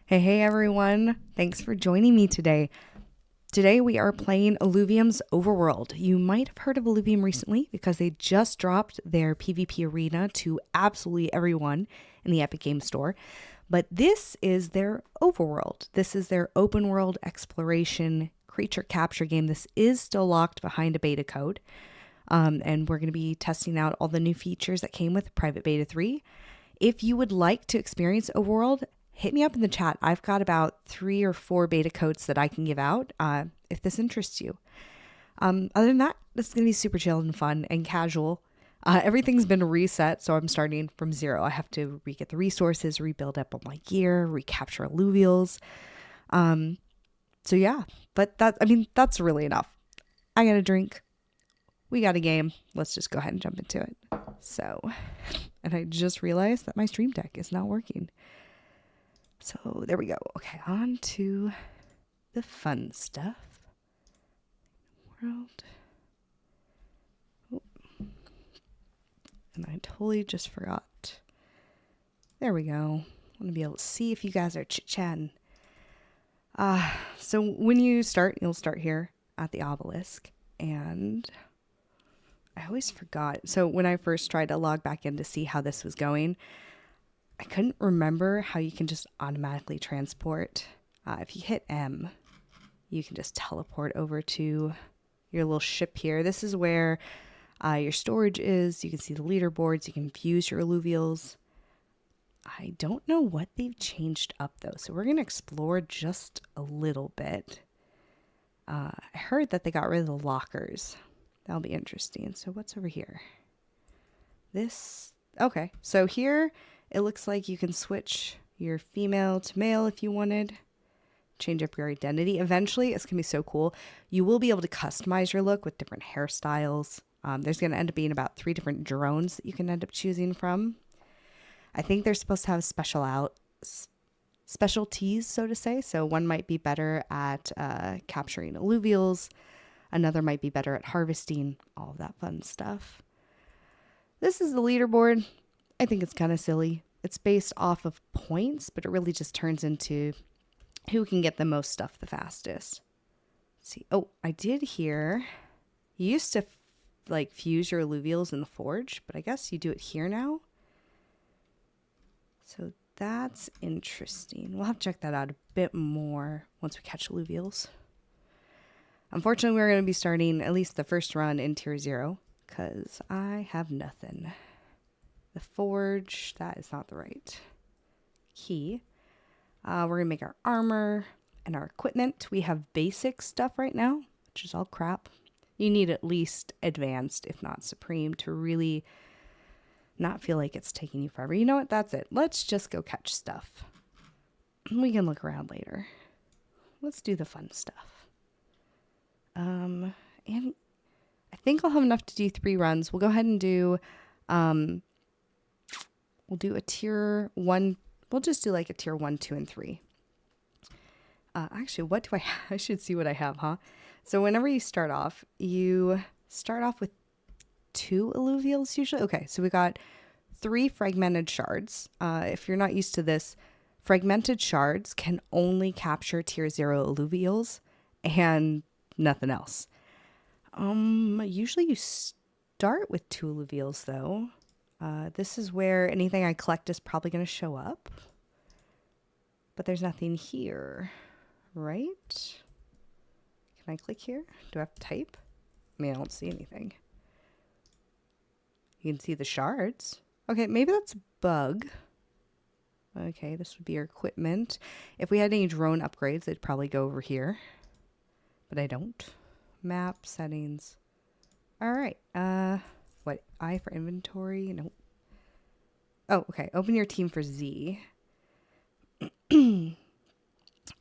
Hey everyone. Thanks for joining me today. Today we are playing Illuvium's Overworld. You might have heard of Illuvium recently because they just dropped their PvP arena to absolutely everyone in the Epic Games Store. But this is their Overworld. This is their open world exploration creature capture game. This is still locked behind a beta code. And we're going to be testing out all the new features that came with Private Beta 3. If you would like to experience Overworld, hit me up in the chat. I've got about 3 or 4 beta codes that I can give out if this interests you. Other than that, this is going to be super chill and fun and casual. Everything's been reset, so I'm starting from zero. I have to re-get the resources, rebuild up all my gear, recapture Illuvials. So yeah, but that's really enough. I got a drink. We got a game. Let's just go ahead and jump into it. So, and I just realized that my stream deck is not working. So there we go. Okay, on to the fun stuff. World. Oh. And I totally just forgot. There we go. I want to be able to see if you guys are chit-chatting. So when you start, you'll start here at the obelisk. And I always forgot. So when I first tried to log back in to see how this was going, I couldn't remember how you can just automatically transport. If you hit M, you can just teleport over to your little ship here. This is where your storage is. You can see the leaderboards. You can view your Illuvials. I don't know what they've changed up, though, so we're going to explore just a little bit. I heard that they got rid of the lockers. That'll be interesting. So what's over here? This. Okay, so here it looks like you can switch your female to male if you wanted. Change up your identity. Eventually, it's going to be so cool. You will be able to customize your look with different hairstyles. There's going to end up being about 3 different drones that you can end up choosing from. I think they're supposed to have specialties, so to say. So one might be better at capturing Illuvials. Another might be better at harvesting. All of that fun stuff. This is the leaderboard. I think it's kind of silly. It's based off of points, but it really just turns into who can get the most stuff the fastest. Let's see. Oh, I did hear you used to fuse your Illuvials in the forge, but I guess you do it here now. So that's interesting. We'll have to check that out a bit more once we catch Illuvials. Unfortunately, we're going to be starting at least the first run in tier 0 because I have nothing. The forge, that is not the right key. We're going to make our armor and our equipment. We have basic stuff right now, which is all crap. You need at least advanced, if not supreme, to really not feel like it's taking you forever. You know what? That's it. Let's just go catch stuff. We can look around later. Let's do the fun stuff. And I think I'll have enough to do 3 runs. We'll go ahead and do, we'll do a tier 1. We'll just do like a tier 1, 2, and 3. Actually, what do I have? I should see what I have, huh? So whenever you start off with 2 Illuvials usually. Okay, so we got 3 fragmented shards. If you're not used to this, fragmented shards can only capture tier 0 Illuvials and nothing else. Usually you start with 2 Illuvials though. This is where anything I collect is probably going to show up. But there's nothing here, right? Can I click here? Do I have to type? I mean, I don't see anything. You can see the shards. Okay, maybe that's a bug. Okay, this would be our equipment. If we had any drone upgrades, they'd probably go over here. But I don't. Map settings. All right. What? I for inventory? Nope. Oh, okay. Open your team for Z.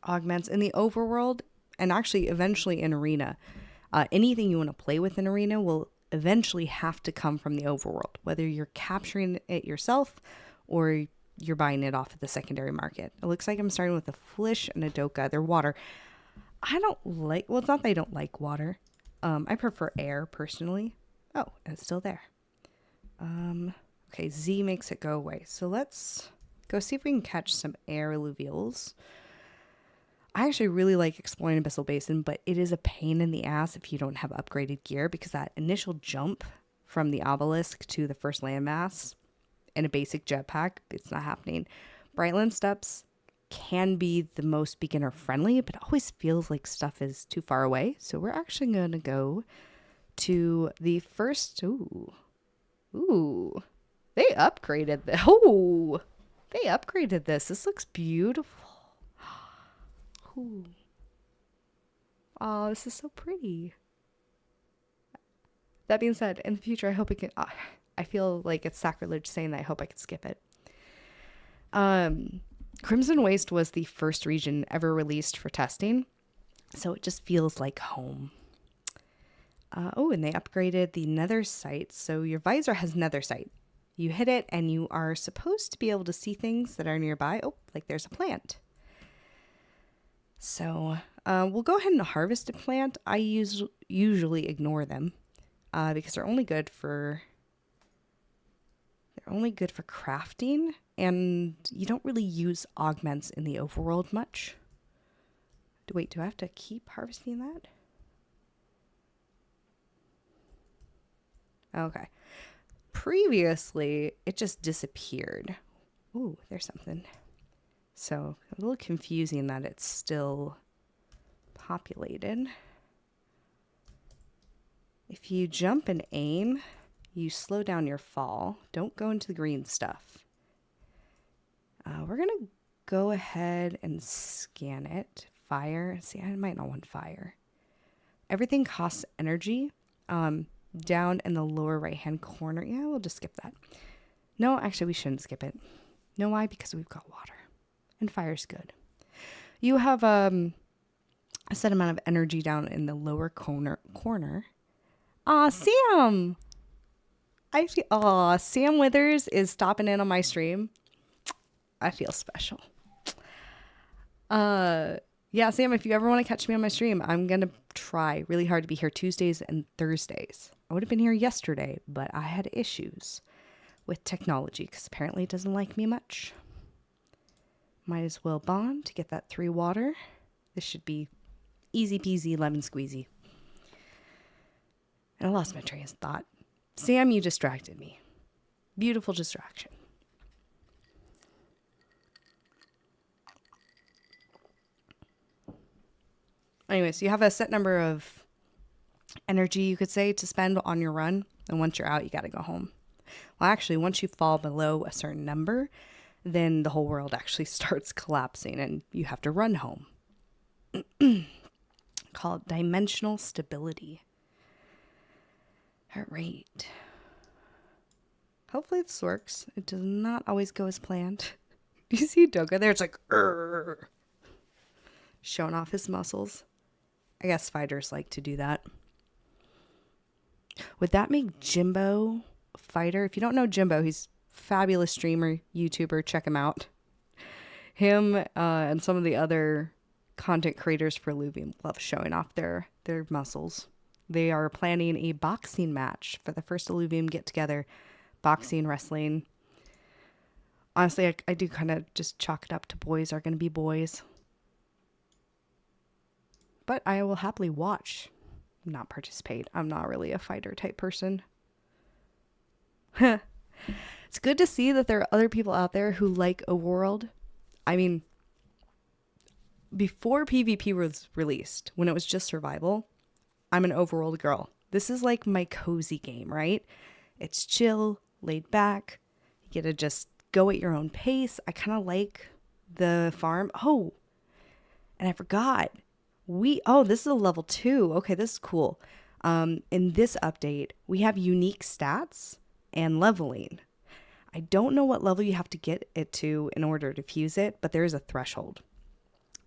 Augments in the overworld, and actually eventually in arena. Anything you want to play with in arena will eventually have to come from the overworld, whether you're capturing it yourself or you're buying it off of the secondary market. It looks like I'm starting with a Flish and a Doka. They're water. I don't like, well, it's not that I don't like water. I prefer air personally. Oh, and it's still there. Okay, Z makes it go away. So let's go see if we can catch some air Illuvials. I actually really like exploring Abyssal Basin, but it is a pain in the ass if you don't have upgraded gear, because that initial jump from the obelisk to the first landmass in a basic jetpack, it's not happening. Brightland Steps can be the most beginner friendly, but it always feels like stuff is too far away. So we're actually going to go to the first. Ooh, they upgraded this. Oh, they upgraded this. This looks beautiful. Ooh. Oh, this is so pretty. That being said, in the future, I hope it can. I feel like it's sacrilege saying that. I hope I could skip it. Crimson Waste was the first region ever released for testing, so it just feels like home. And they upgraded the nether sight, so your visor has nether sight. You hit it, and you are supposed to be able to see things that are nearby. Oh, like there's a plant. So we'll go ahead and harvest a plant. I usually ignore them because they're only good for crafting, and you don't really use augments in the overworld much. Wait, do I have to keep harvesting that? Okay. Previously, it just disappeared. Ooh, there's something. So, a little confusing that it's still populated. If you jump and aim, you slow down your fall. Don't go into the green stuff. We're going to go ahead and scan it. Fire. See, I might not want fire. Everything costs energy. Down in the lower right-hand corner. Yeah, we'll just skip that. No, actually, we shouldn't skip it. Know why? Because we've got water. And fire's good. You have a set amount of energy down in the lower corner. Aw, Sam! Sam Withers is stopping in on my stream. I feel special. Yeah, Sam, if you ever want to catch me on my stream, I'm going to try really hard to be here Tuesdays and Thursdays. I would have been here yesterday, but I had issues with technology because apparently it doesn't like me much. Might as well bond to get that 3 water. This should be easy peasy lemon squeezy. And I lost my train of thought. Sam, you distracted me. Beautiful distraction. Anyways, you have a set number of energy, you could say, to spend on your run. And once you're out, you got to go home. Well, actually, once you fall below a certain number, then the whole world actually starts collapsing and you have to run home. Called dimensional stability. All right. Hopefully this works. It does not always go as planned. Do you see Doga there? It's like, Urgh! Showing off his muscles. I guess fighters like to do that. Would that make Jimbo a fighter? If you don't know Jimbo, he's a fabulous streamer, YouTuber. Check him out. Him and some of the other content creators for Illuvium love showing off their muscles. They are planning a boxing match for the first Illuvium get-together. Boxing, wrestling. Honestly, I do kind of just chalk it up to boys are going to be boys. But I will happily watch, not participate. I'm not really a fighter type person. It's good to see that there are other people out there who like Overworld. I mean, before PvP was released, when it was just survival, I'm an Overworld girl. This is like my cozy game, right? It's chill, laid back. You get to just go at your own pace. I kind of like the farm. Oh, and I forgot. This is a level 2. Okay, this is cool. In this update, we have unique stats and leveling. I don't know what level you have to get it to in order to fuse it, but there is a threshold.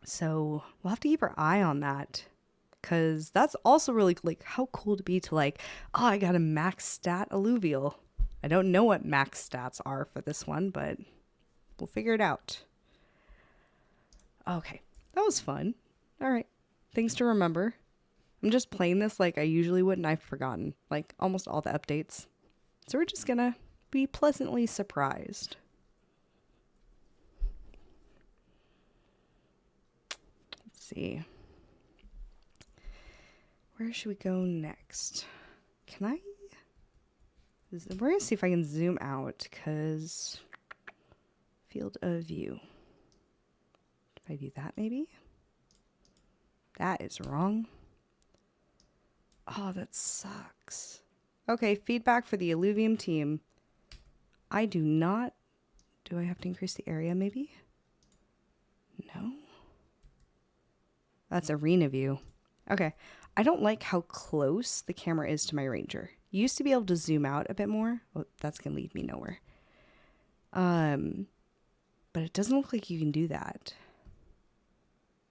So we'll have to keep our eye on that, because that's also really like how cool to be to like, oh, I got a max stat alluvial. I don't know what max stats are for this one, but we'll figure it out. Okay, that was fun. All right. Things to remember. I'm just playing this like I usually would, and I've forgotten like almost all the updates. So we're just gonna be pleasantly surprised. see. Where should we go next? Can I? We're going to see if I can zoom out, because field of view. If I do that, maybe? That is wrong. Oh, that sucks. Okay, feedback for the Illuvium team. I do not... Do I have to increase the area, maybe? No. That's arena view. Okay. I don't like how close the camera is to my ranger. You used to be able to zoom out a bit more. Oh, that's going to lead me nowhere. But it doesn't look like you can do that.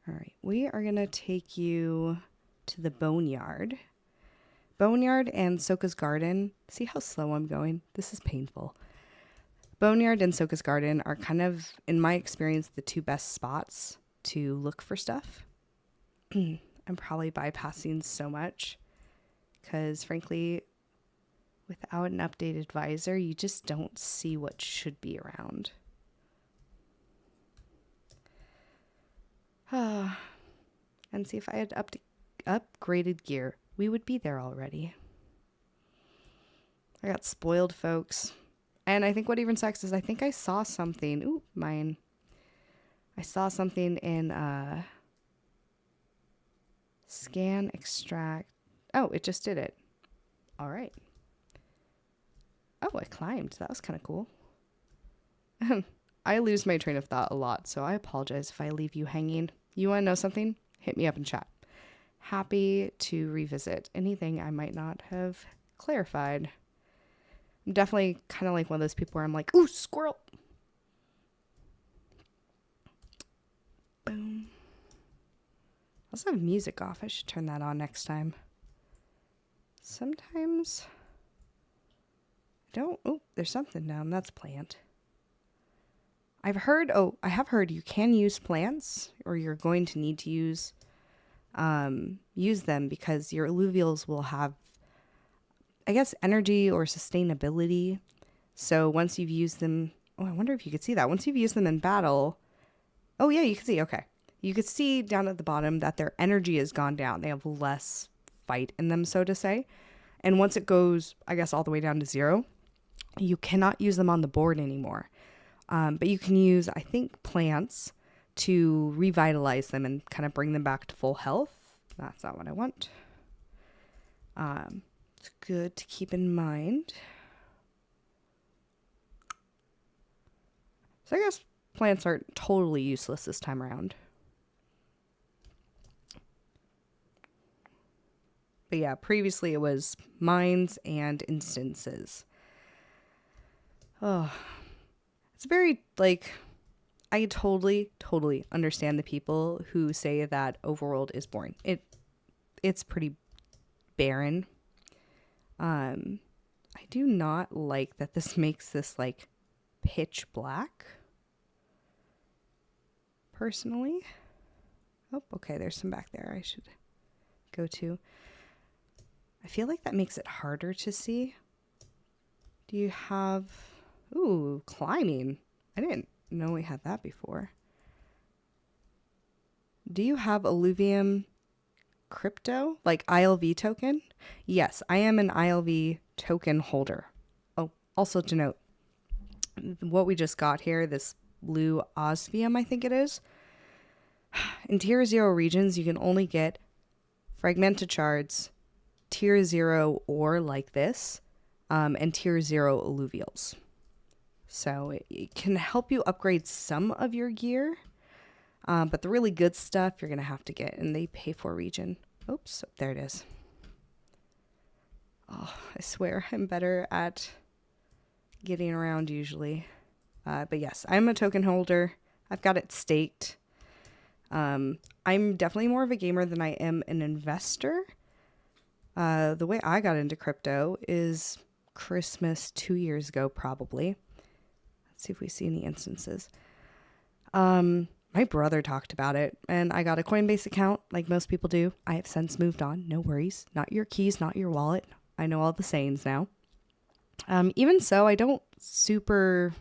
All right. We are going to take you to the Boneyard. Boneyard and Soka's Garden. See how slow I'm going? This is painful. Boneyard and Soka's Garden are kind of, in my experience, the two best spots to look for stuff. I'm probably bypassing so much because, frankly, without an updated visor, you just don't see what should be around. And see, if I had upgraded gear, we would be there already. I got spoiled, folks. And I think what even sucks is I think I saw something. Ooh, mine. I saw something in scan, extract. Oh, it just did it. All right. Oh, I climbed. That was kind of cool. I lose my train of thought a lot, so I apologize if I leave you hanging. You want to know something? Hit me up in chat. Happy to revisit anything I might not have clarified. I'm definitely kind of like one of those people where I'm like, ooh, squirrel. Boom. I also have music off. I should turn that on next time. Sometimes I don't. Oh, there's something down. That's a plant. I have heard you can use plants, or you're going to need to use them because your Illuvials will have, I guess, energy or sustainability. So once you've used them, oh, I wonder if you could see that. Once you've used them in battle, oh yeah, you can see, okay. You could see down at the bottom that their energy has gone down. They have less fight in them, so to say. And once it goes, I guess, all the way down to 0, you cannot use them on the board anymore. But you can use, I think, plants to revitalize them and kind of bring them back to full health. That's not what I want. It's good to keep in mind. So I guess plants aren't totally useless this time around. But yeah, previously it was mines and instances. Oh, it's very, like, I totally understand the people who say that Overworld is boring. It's pretty barren. I do not like that this makes this, like, pitch black. Personally. Oh, okay, there's some back there I should go to. I feel like that makes it harder to see. Do you have... Ooh, climbing. I didn't know we had that before. Do you have Illuvium crypto? Like ILV token? Yes, I am an ILV token holder. Oh, also to note, what we just got here, this blue osmium, I think it is. In tier 0 regions, you can only get fragmented shards, tier 0 ore like this, and tier 0 Illuvials. So it can help you upgrade some of your gear, but the really good stuff you're going to have to get, and they pay for region. Oops, there it is. Oh, I swear I'm better at getting around usually. But yes, I'm a token holder. I've got it staked. I'm definitely more of a gamer than I am an investor. The way I got into crypto is Christmas 2 years ago, probably. Let's see if we see any instances. My brother talked about it, and I got a Coinbase account like most people do. I have since moved on. No worries. Not your keys, not your wallet. I know all the sayings now. Even so, I don't super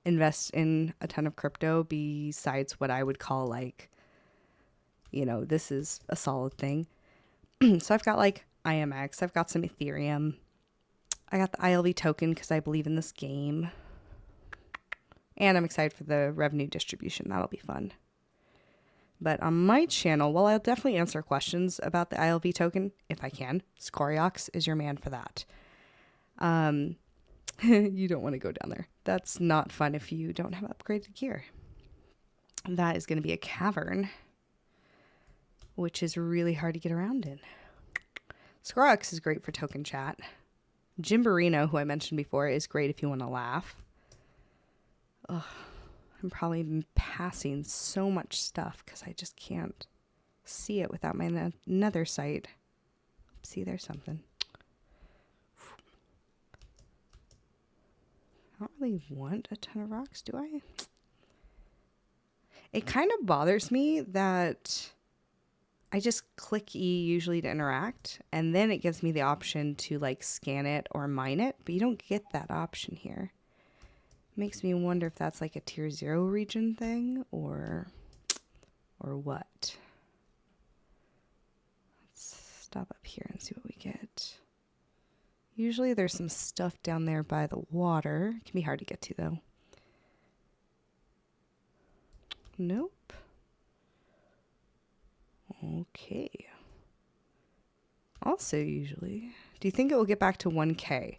invest in a ton of crypto besides what I would call like you know, this is a solid thing. So I've got like IMX, I've got some Ethereum. I got the ILV token because I believe in this game. And I'm excited for the revenue distribution. That'll be fun. But on my channel, well, I'll definitely answer questions about the ILV token if I can. Scoriox is your man for that. You don't want to go down there. That's not fun if you don't have upgraded gear. That is going to be a cavern, which is really hard to get around in. Scoriox is great for token chat. Jimborino, who I mentioned before, is great if you want to laugh. Ugh. I'm probably passing so much stuff because I just can't see it without my nether sight. See, there's something. I don't really want a ton of rocks, do I? It kind of bothers me that I just click E usually to interact, and then it gives me the option to like scan it or mine it, but you don't get that option here. Makes me wonder if that's like a tier 0 region thing or what. Let's stop up here and see what we get. Usually there's some stuff down there by the water. It can be hard to get to though. Nope. Okay. Also usually, do you think it will get back to 1K?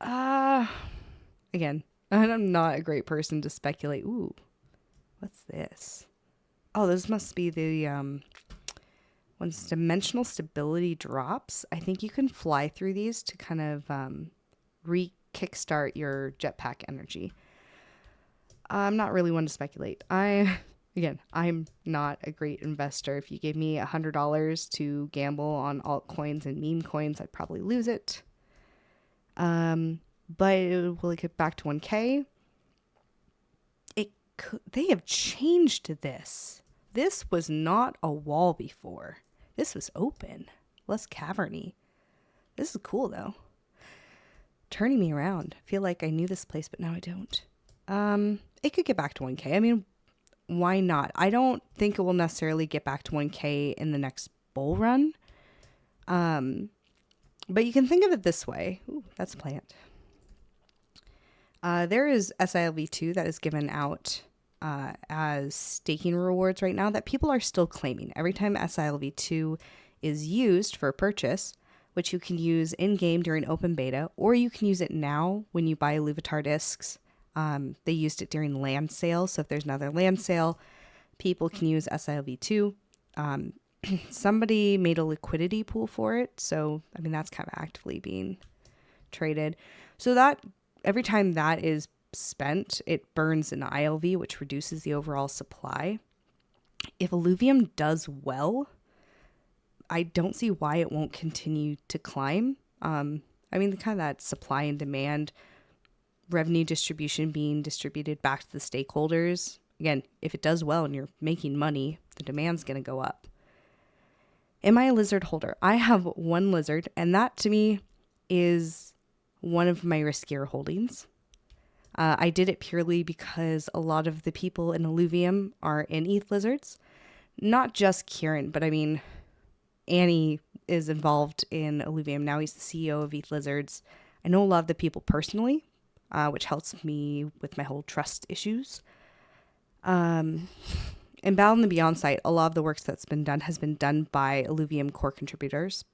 Again, I'm not a great person to speculate. Ooh, what's this? Oh, this must be the, once dimensional stability drops, I think you can fly through these to kind of re-kickstart your jetpack energy. I'm not really one to speculate. Again, I'm not a great investor. If you gave me $100 to gamble on altcoins and meme coins, I'd probably lose it. But will it get back to 1K? They have changed this. This was not a wall before. This was open, less caverny. This is cool though. Turning me around. I feel like I knew this place, but now I don't. It could get back to 1K. I mean, why not? I don't think it will necessarily get back to 1K in the next bull run. But you can think of it this way. Ooh, that's a plant. There is SILV2 that is given out as staking rewards right now that people are still claiming. Every time SILV2 is used for a purchase, which you can use in-game during open beta, or you can use it now when you buy Illuvitar discs. They used it during land sales, so if there's another land sale, people can use SILV2. Somebody made a liquidity pool for it, so I mean that's kind of actively being traded. So that every time that is spent, it burns an ILV, which reduces the overall supply. If Illuvium does well, I don't see why it won't continue to climb. I mean, the kind of that supply and demand, revenue distribution being distributed back to the stakeholders. Again, if it does well and you're making money, the demand's going to go up. Am I a lizard holder? I have one lizard, and that to me is one of my riskier holdings. I did it purely because a lot of the people in Illuvium are in ETH lizards. Not just Kieran, but I mean, Annie is involved in Illuvium. Now he's the CEO of ETH lizards. I know a lot of the people personally, which helps me with my whole trust issues. In Battle in the Beyond site, a lot of the work that's been done has been done by Illuvium core contributors.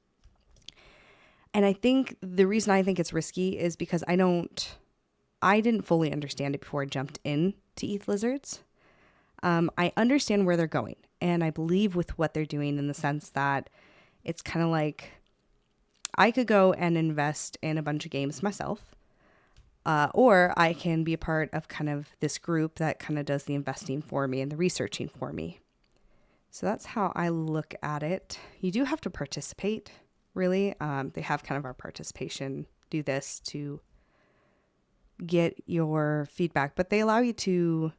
And I think the reason I think it's risky is because I didn't fully understand it before I jumped in to ETH lizards. I understand where they're going, and I believe with what they're doing in the sense that it's kind of like I could go and invest in a bunch of games myself, or I can be a part of kind of this group that kind of does the investing for me and the researching for me. So that's how I look at it. You do have to participate, really. They have kind of our participation, do this to get your feedback, but they allow you to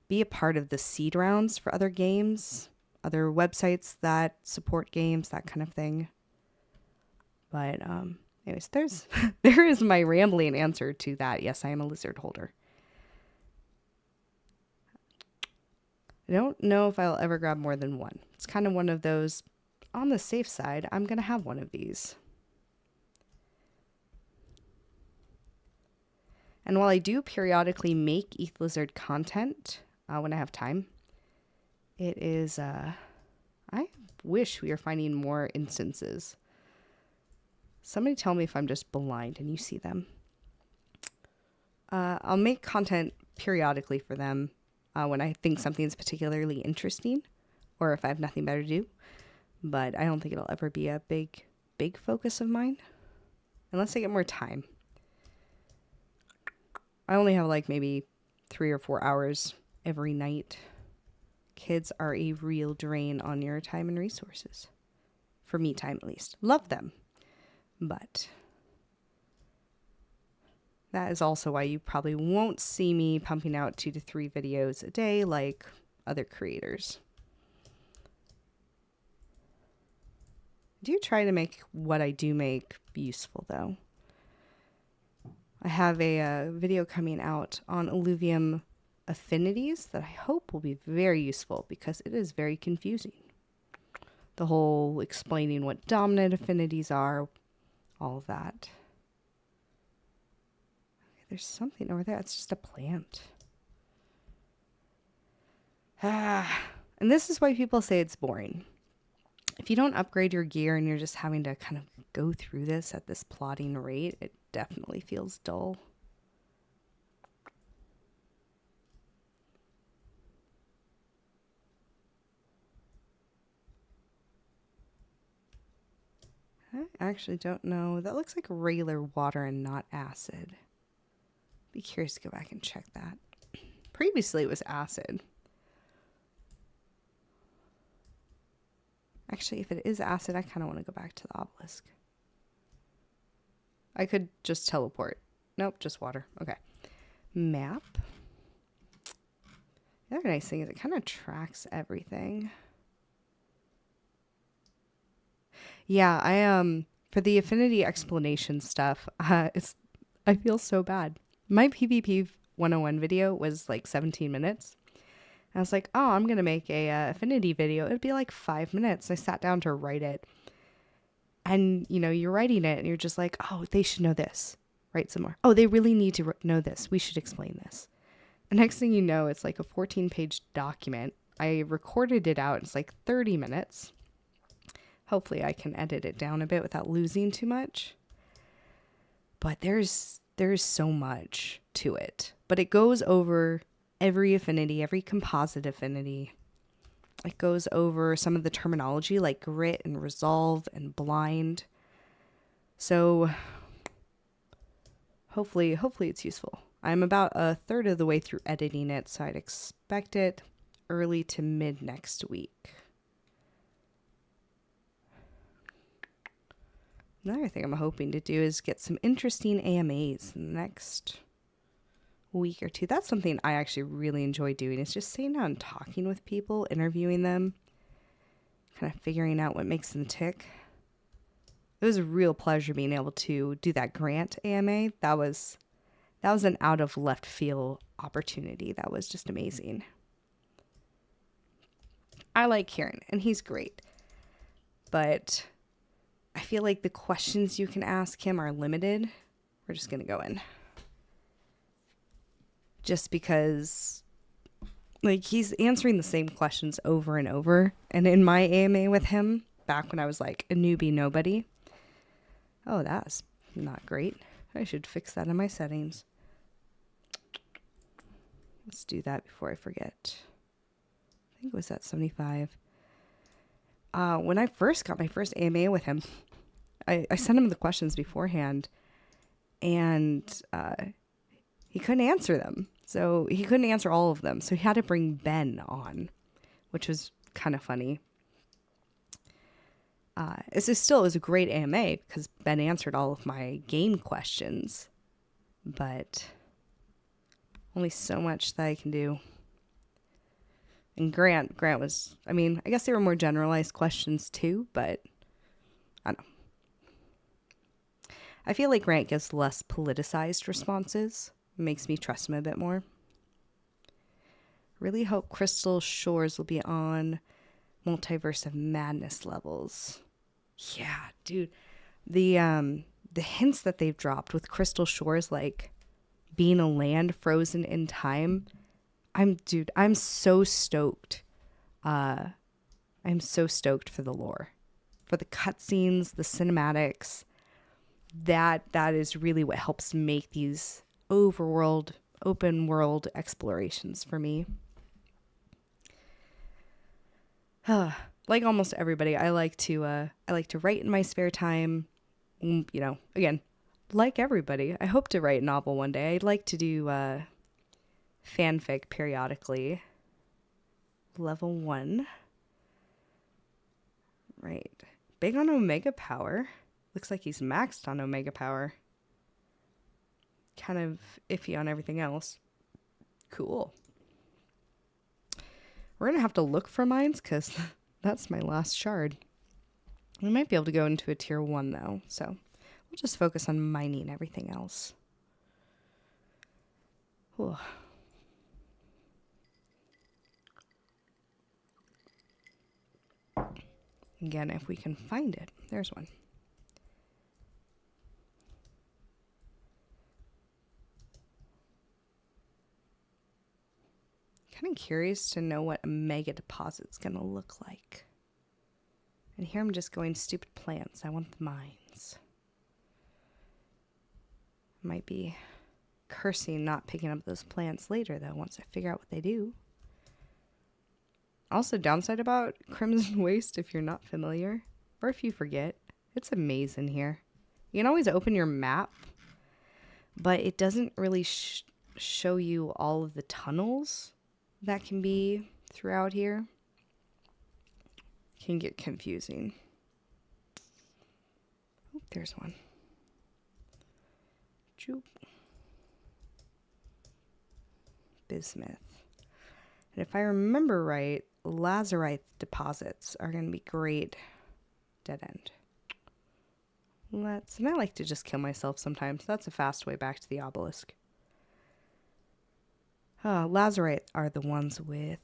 be a part of the seed rounds for other games, other websites that support games, that kind of thing. But anyways, there is my rambling answer to that. Yes, I am a lizard holder. I don't know if I'll ever grab more than one. It's kind of one of those, on the safe side, I'm going to have one of these. And while I do periodically make ETH Lizard content when I have time, it is, I wish we were finding more instances. Somebody tell me if I'm just blind and you see them. I'll make content periodically for them when I think something's particularly interesting or if I have nothing better to do. But I don't think it'll ever be a big focus of mine unless I get more time. I only have like maybe 3 or 4 hours every night. Kids are a real drain on your time and resources. For me time, at least. Love them. But that is also why you probably won't see me pumping out 2 to 3 videos a day like other creators. I do try to make what I do make useful, though. I have a video coming out on Illuvium affinities that I hope will be very useful because it is very confusing. The whole explaining what dominant affinities are, all of that. Okay, there's something over there. It's just a plant. And this is why people say it's boring. If you don't upgrade your gear and you're just having to kind of go through this at this plodding rate, it definitely feels dull. I actually don't know. That looks like regular water and not acid. Be curious to go back and check that. Previously it was acid. Actually, if it is acid, I kind of want to go back to the obelisk. I could just teleport. Nope, just water. Okay. Map. The other nice thing is it kind of tracks everything. Yeah, I for the affinity explanation stuff, I feel so bad. My PvP 101 video was like 17 minutes. And I was like, oh, I'm going to make a affinity video. It'd be like 5 minutes. I sat down to write it. And, you know, you're writing it and you're just like, oh, they should know this. Write some more. Oh, they really need to know this. We should explain this. And next thing you know, it's like a 14-page document. I recorded it out. It's like 30 minutes. Hopefully I can edit it down a bit without losing too much. But there's so much to it. But it goes over every affinity, every composite affinity. It goes over some of the terminology like grit and resolve and blind. So hopefully it's useful. I'm about a third of the way through editing it, so I'd expect it early to mid next week. Another thing I'm hoping to do is get some interesting AMAs in the next week or two. That's something I actually really enjoy doing, is just sitting down and talking with people, interviewing them, kind of figuring out what makes them tick. It was a real pleasure being able to do that grant AMA. That was an out of left field opportunity. That was just amazing. I like Kieran and he's great, but I feel like the questions you can ask him are limited. We're just gonna go in. Just because, like, he's answering the same questions over and over. And in my AMA with him, back when I was like a newbie nobody, oh, that's not great. I should fix that in my settings. Let's do that before I forget. I think it was at 75. When I first got my first AMA with him, I sent him the questions beforehand, and he couldn't answer them. So he couldn't answer all of them. So he had to bring Ben on, which was kind of funny. It was a great AMA because Ben answered all of my game questions, but only so much that I can do. And Grant was, I mean, I guess they were more generalized questions too, but I don't know. I feel like Grant gives less politicized responses. Makes me trust him a bit more. Really hope Crystal Shores will be on Multiverse of Madness levels. Yeah, dude. The hints that they've dropped with Crystal Shores, like being a land frozen in time. I'm so stoked. I'm so stoked for the lore, for the cutscenes, the cinematics. That is really what helps make these overworld, open world explorations for me. Like almost everybody, I like to write in my spare time. You know, again, like everybody, I hope to write a novel one day. I'd like to do fanfic periodically. Level 1. Right. Big on Omega Power. Looks like he's maxed on Omega Power. Kind of iffy on everything else. Cool. We're going to have to look for mines because that's my last shard. We might be able to go into a tier 1 though, so we'll just focus on mining everything else. Whew. Again, if we can find it. There's one. Kind of curious to know what a mega deposit's gonna look like. And here I'm just going stupid plants. I want the mines. Might be cursing not picking up those plants later though, once I figure out what they do. Also, downside about Crimson Waste, if you're not familiar, or if you forget, it's a maze in here. You can always open your map, but it doesn't really show you all of the tunnels that can be throughout here. Can get confusing. Oh, there's one. Choop. Bismuth. And if I remember right, lazurite deposits are going to be great. Dead end. And I like to just kill myself sometimes. That's a fast way back to the obelisk. Lazurite are the ones with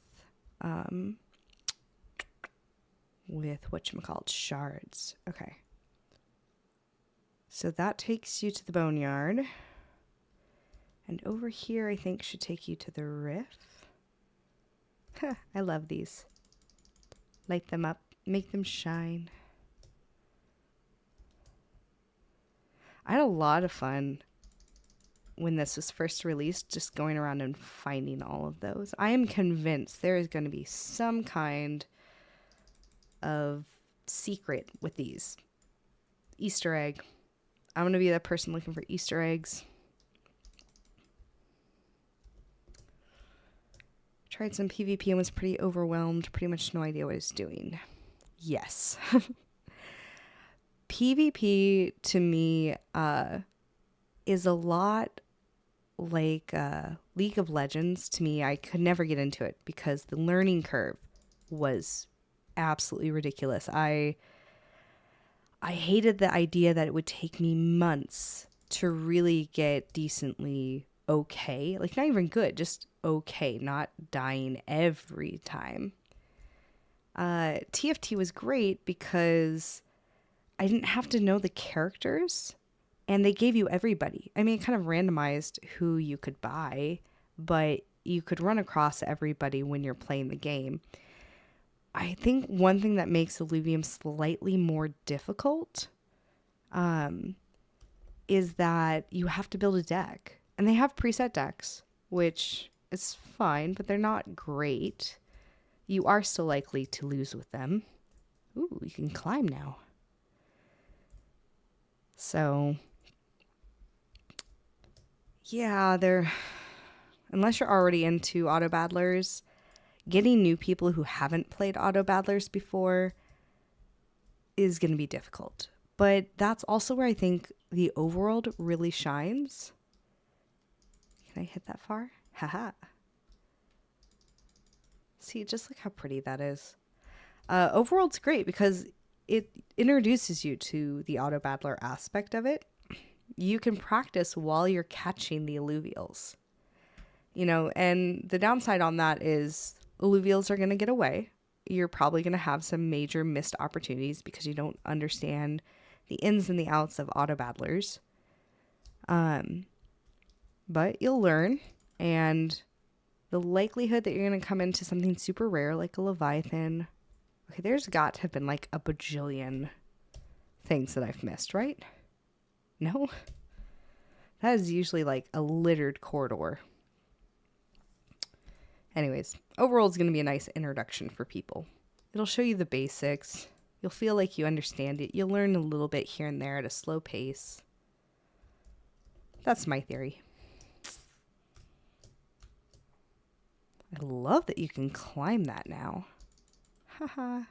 whatchamacallit, shards. Okay. So that takes you to the boneyard. And over here, I think, should take you to the rift. I love these. Light them up, make them shine. I had a lot of fun when this was first released, just going around and finding all of those. I am convinced there is going to be some kind of secret with these. Easter egg. I'm going to be that person looking for Easter eggs. Tried some PvP and was pretty overwhelmed. Pretty much no idea what it's doing. Yes. PvP to me is a lot like League of Legends. To me, I could never get into it because the learning curve was absolutely ridiculous. I hated the idea that it would take me months to really get decently okay. Like, not even good, just okay, not dying every time. TFT was great because I didn't have to know the characters, and they gave you everybody. I mean, it kind of randomized who you could buy, but you could run across everybody when you're playing the game. I think one thing that makes Illuvium slightly more difficult is that you have to build a deck. And they have preset decks, which is fine, but they're not great. You are still likely to lose with them. Ooh, you can climb now. So, yeah, unless you're already into auto battlers, getting new people who haven't played auto battlers before is going to be difficult. But that's also where I think the overworld really shines. Can I hit that far? Haha. See, just look how pretty that is. Overworld's great because it introduces you to the auto battler aspect of it. You can practice while you're catching the Illuvials. You know, and the downside on that is Illuvials are going to get away. You're probably going to have some major missed opportunities because you don't understand the ins and the outs of auto battlers. But you'll learn, and the likelihood that you're going to come into something super rare like a Leviathan. Okay, there's got to have been like a bajillion things that I've missed, right? No? That is usually like a littered corridor. Anyways, Overworld's going to be a nice introduction for people. It'll show you the basics. You'll feel like you understand it. You'll learn a little bit here and there at a slow pace. That's my theory. I love that you can climb that now. Haha.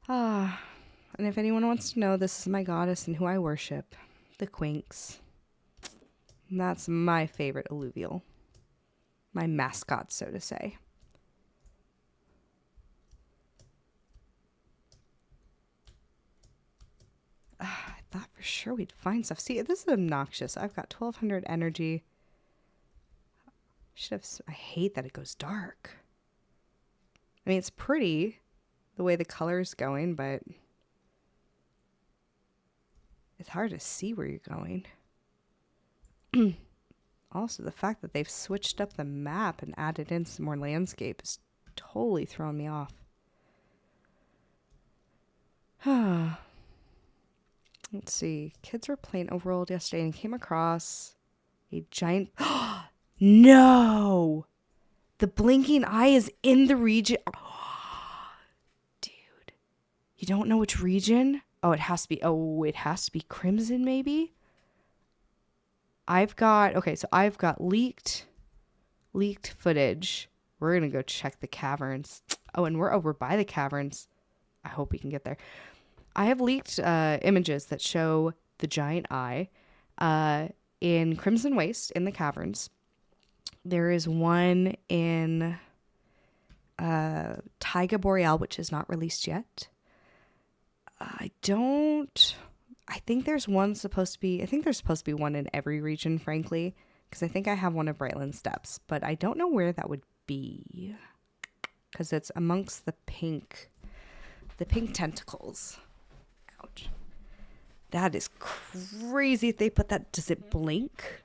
And if anyone wants to know, this is my goddess and who I worship, the Quinks. And that's my favorite Illuvial. My mascot, so to say. I thought for sure we'd find stuff. See, this is obnoxious. I've got 1200 energy. I hate that it goes dark. I mean, it's pretty the way the color's going, but it's hard to see where you're going. Also, the fact that they've switched up the map and added in some more landscape is totally throwing me off. Let's see. Kids were playing Overworld yesterday and came across a giant... No! The blinking eye is in the region. Dude. You don't know which region? Oh, it has to be... Oh, it has to be Crimson, maybe? I've got leaked footage. We're going to go check the caverns. Oh, and we're over by the caverns. I hope we can get there. I have leaked images that show the giant eye in Crimson Waste in the caverns. There is one in Taiga Boreal, which is not released yet. I think there's supposed to be one in every region, frankly, because I think I have one of Brightland Steps, but I don't know where that would be because it's amongst the pink tentacles. Ouch. That is crazy if they put that. Does it blink?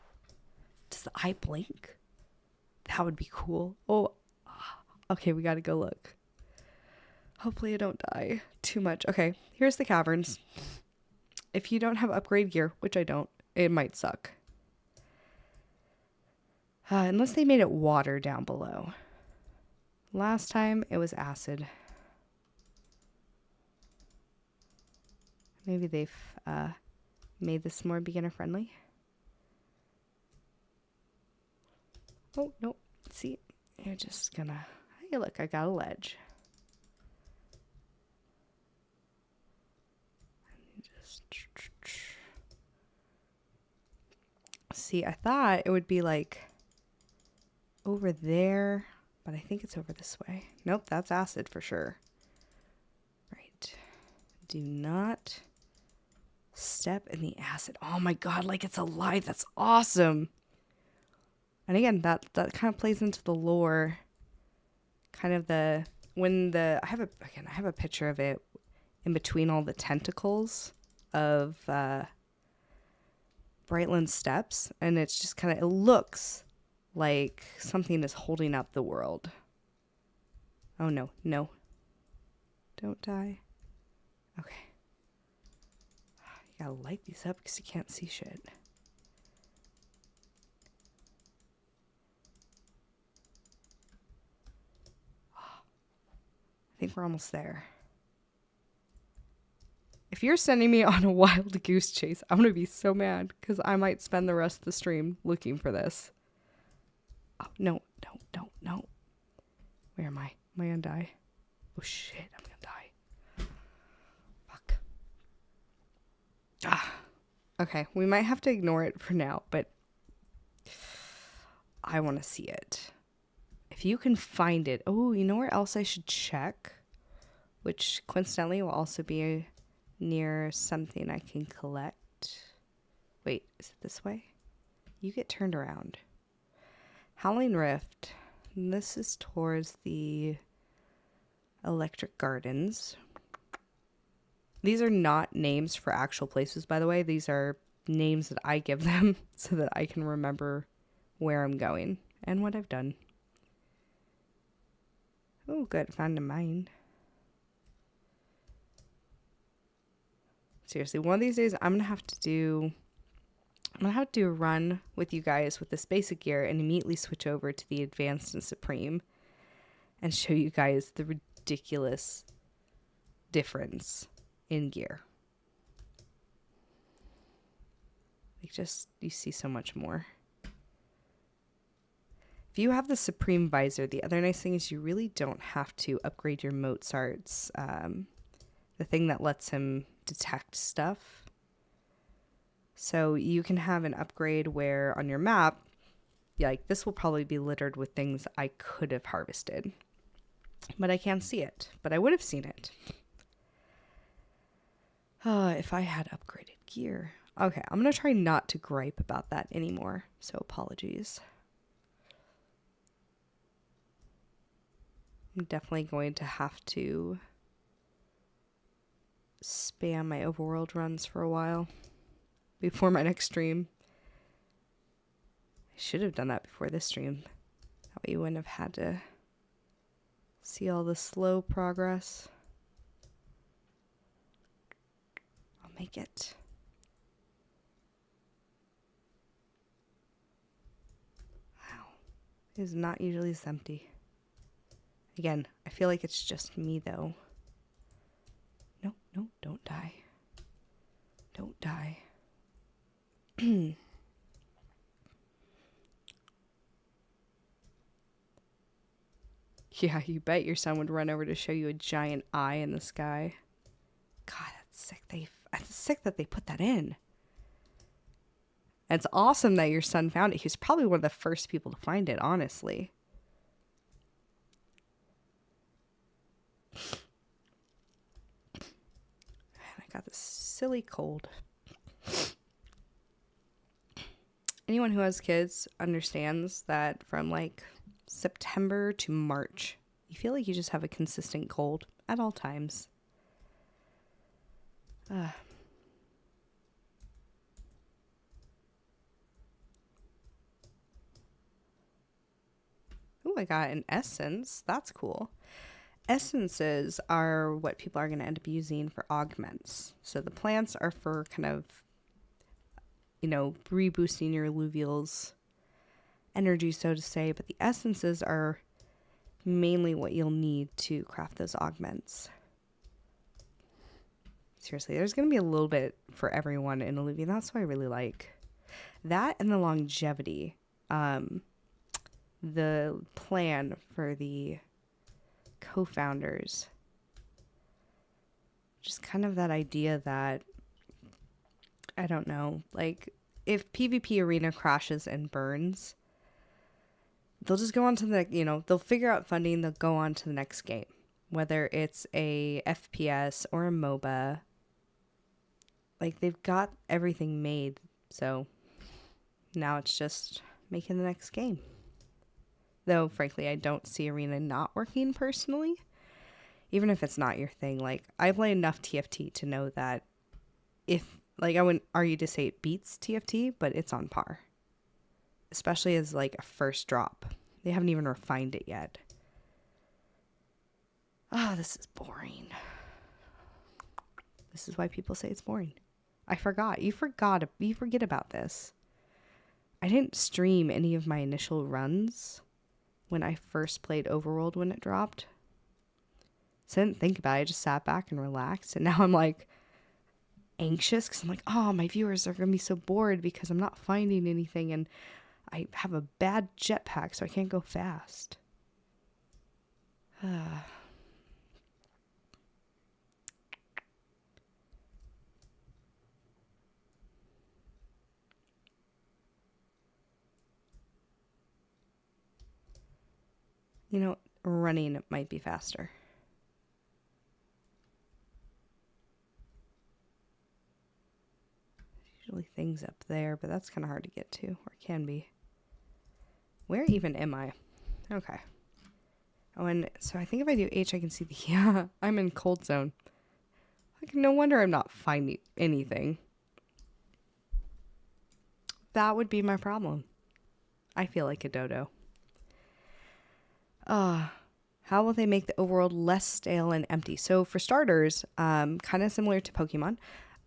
Does the eye blink? That would be cool. Oh, okay, we got to go look. Hopefully I don't die too much. Okay, here's the caverns. If you don't have upgrade gear, which I don't, it might suck. Unless they made it water down below. Last time it was acid. Maybe they've made this more beginner friendly. Oh, no. See, you're just gonna... Hey, look, I got a ledge. See, I thought it would be like over there, but I think it's over this way. Nope, that's acid for sure. Right. Do not step in the acid. Oh my god, like it's alive. That's awesome. And again, that kind of plays into the lore. Kind of I have a picture of it in between all the tentacles of Brightland Steps, and it's just kind of, it looks like something is holding up the world. Oh no, don't die. Okay, you gotta light these up because you can't see shit. I think we're almost there. If you're sending me on a wild goose chase, I'm going to be so mad because I might spend the rest of the stream looking for this. Oh, no. Where am I? Am I going to die? Oh, shit. I'm going to die. Fuck. Okay. We might have to ignore it for now, but I want to see it. If you can find it. Oh, you know where else I should check? Which coincidentally will also be near something I can collect. Wait, is it this way? You get turned around. Howling Rift. This is towards the Electric Gardens. These are not names for actual places, by the way. These are names that I give them so that I can remember where I'm going and what I've done. Oh, good. Found a mine. Seriously, one of these days I'm gonna have to do a run with you guys with this basic gear and immediately switch over to the advanced and supreme and show you guys the ridiculous difference in gear. Like, just, you see so much more. If you have the supreme visor, the other nice thing is you really don't have to upgrade your Mozart's, the thing that lets him detect stuff. So you can have an upgrade where on your map, like, this will probably be littered with things I could have harvested. But I can't see it. But I would have seen it. If I had upgraded gear. Okay, I'm going to try not to gripe about that anymore. So apologies. I'm definitely going to have to spam my Overworld runs for a while before my next stream. I should have done that before this stream. That way you wouldn't have had to see all the slow progress. I'll make it. Wow. It is not usually this empty. Again, I feel like it's just me though. No, no, don't die. Don't die. Yeah, you bet your son would run over to show you a giant eye in the sky. God, that's sick. It's sick that they put that in. And it's awesome that your son found it. He was probably one of the first people to find it, honestly. And I got this silly cold. Anyone who has kids understands that from like September to March, you feel like you just have a consistent cold at all times. Oh, I got an essence. That's cool. Essences are what people are going to end up using for augments. So the plants are for kind of, you know, reboosting your Illuvials energy, so to say. But the essences are mainly what you'll need to craft those augments. Seriously, there's going to be a little bit for everyone in Illuvium. That's what I really like. That and the longevity. The plan for the co-founders. Just kind of that idea that, I don't know, like if PvP arena crashes and burns, they'll just go on to the, you know, they'll figure out funding, they'll go on to the next game. Whether it's a FPS or a MOBA, like they've got everything made, so now it's just making the next game. Though, frankly, I don't see Arena not working personally. Even if it's not your thing. Like, I play enough TFT to know that if, like, I wouldn't argue to say it beats TFT, but it's on par. Especially as, like, a first drop. They haven't even refined it yet. Oh, this is boring. This is why people say it's boring. I forgot. You forget about this. I didn't stream any of my initial runs when I first played Overworld when it dropped. So I didn't think about it. I just sat back and relaxed. And now I'm like anxious because I'm like, oh, my viewers are going to be so bored because I'm not finding anything. And I have a bad jetpack, so I can't go fast. You know, running might be faster. Usually things up there, but that's kind of hard to get to, or can be. Where even am I? Okay. Oh, and so I think if I do H, I can see the... Yeah, I'm in cold zone. Like, no wonder I'm not finding anything. That would be my problem. I feel like a dodo. How will they make the overworld less stale and empty? So for starters, kind of similar to Pokemon,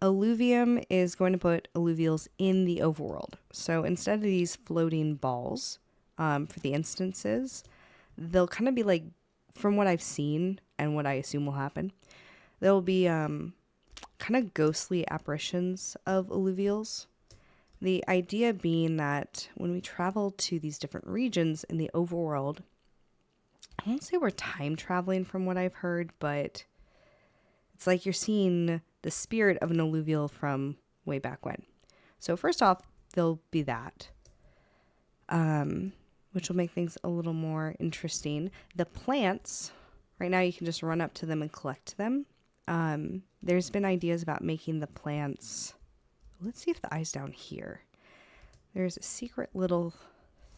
Illuvium is going to put Illuvials in the overworld. So instead of these floating balls for the instances, they'll kind of be like, from what I've seen and what I assume will happen, there'll be kind of ghostly apparitions of Illuvials. The idea being that when we travel to these different regions in the overworld, I won't say we're time traveling from what I've heard, but it's like you're seeing the spirit of an Illuvial from way back when. So first off, there'll be that, which will make things a little more interesting. The plants, right now you can just run up to them and collect them. There's been ideas about making the plants... Let's see if the eye's down here. There's a secret little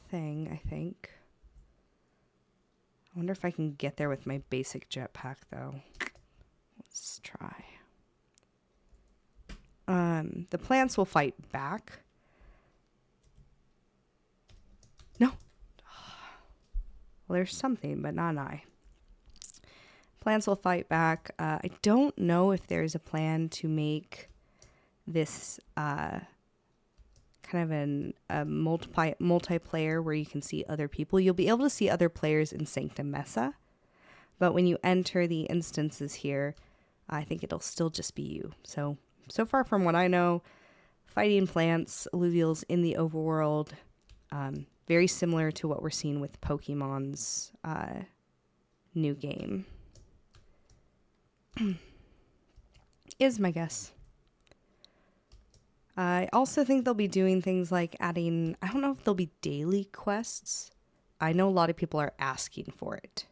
thing, I think. I wonder if I can get there with my basic jetpack, though. Let's try. The plants will fight back. No. Well, there's something, but not an eye. Plants will fight back. I don't know if there's a plan to make this kind of a multiplayer where you can see other people. You'll be able to see other players in Sanctum Mesa, but when you enter the instances here, I think it'll still just be you. So far from what I know, fighting plants, Illuvials in the overworld, very similar to what we're seeing with Pokemon's new game, is my guess. I also think they'll be doing things like adding, I don't know if there'll be daily quests. I know a lot of people are asking for it.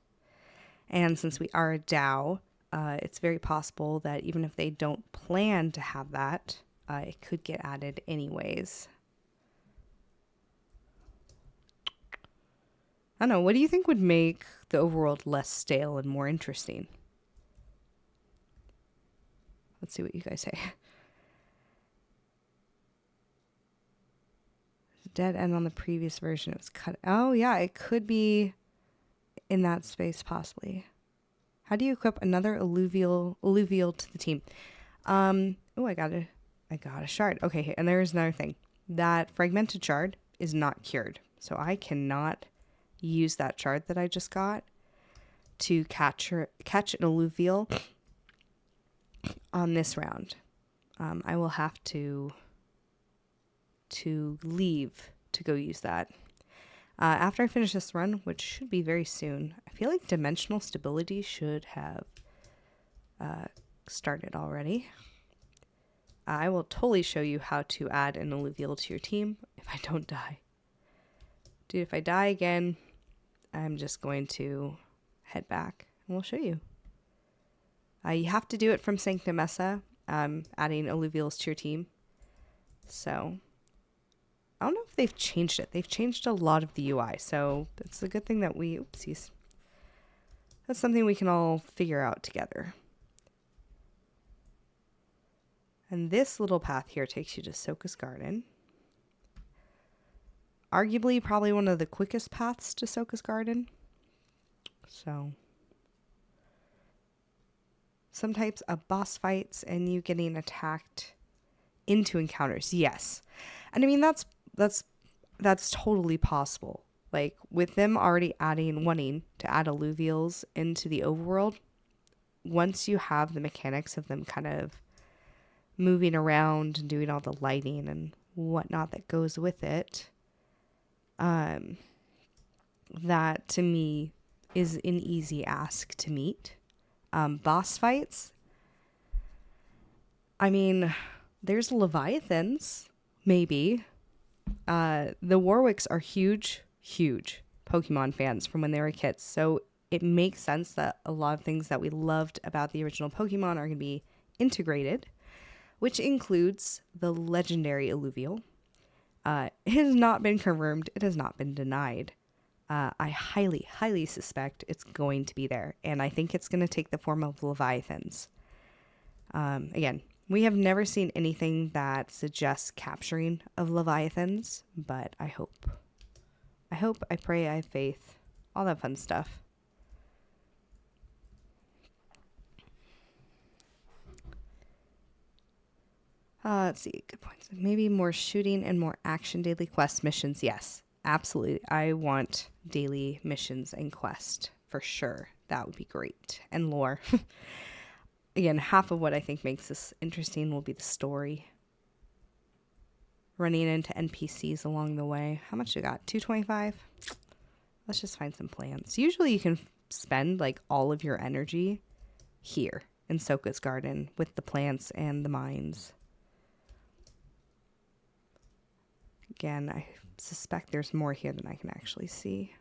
And since we are a DAO, it's very possible that even if they don't plan to have that, it could get added anyways. I don't know, what do you think would make the overworld less stale and more interesting? Let's see what you guys say. Dead end on the previous version. It was cut. Oh, yeah, it could be in that space, possibly. How do you equip another alluvial to the team? Oh, I got a shard. Okay, and there's another thing. That fragmented shard is not cured. So I cannot use that shard that I just got to catch an alluvial on this round. I will have to leave to go use that. After I finish this run, which should be very soon, I feel like dimensional stability should have started already. I will totally show you how to add an alluvial to your team if I don't die. Dude, if I die again, I'm just going to head back and we'll show you. You have to do it from Sanctum Mesa, adding alluvials to your team. So I don't know if they've changed it. They've changed a lot of the UI, so it's a good thing that oopsies. That's something we can all figure out together. And this little path here takes you to Soka's Garden. Arguably, probably one of the quickest paths to Soka's Garden. So, some types of boss fights and you getting attacked into encounters. Yes. And I mean, that's totally possible. Like, with them already wanting to add alluvials into the overworld, once you have the mechanics of them kind of moving around and doing all the lighting and whatnot that goes with it, that to me is an easy ask to meet. Boss fights, I mean, there's Leviathans, maybe. The Warwicks are huge Pokemon fans from when they were kids, so it makes sense that a lot of things that we loved about the original Pokemon are going to be integrated, which includes the legendary Illuvial. It has not been confirmed. It has not been denied. I highly, highly suspect it's going to be there. And I think it's going to take the form of leviathans. Again, we have never seen anything that suggests capturing of leviathans, but I hope, I pray, I have faith, all that fun stuff. Let's see, good points. Maybe more shooting and more action daily quest missions. Yes, absolutely. I want daily missions and quest for sure. That would be great. And lore. Again, half of what I think makes this interesting will be the story. Running into NPCs along the way. How much you got? 225? Let's just find some plants. Usually you can spend like all of your energy here in Soka's garden with the plants and the mines. Again, I suspect there's more here than I can actually see.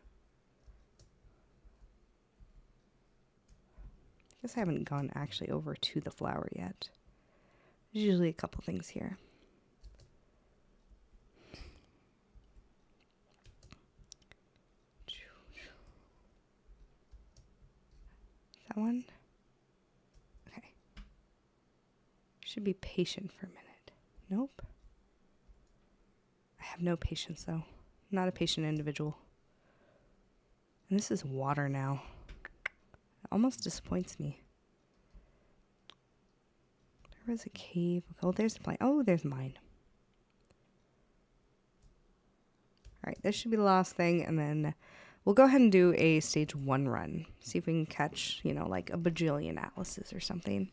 I guess I haven't gone actually over to the flower yet. There's usually a couple things here. That one? Okay. Should be patient for a minute. Nope. I have no patience though. I'm not a patient individual. And this is water now. It almost disappoints me. There was a cave. Oh, there's a plant. Oh, there's mine. Alright, this should be the last thing, and then we'll go ahead and do a stage 1 run. See if we can catch, you know, like a bajillion atlases or something.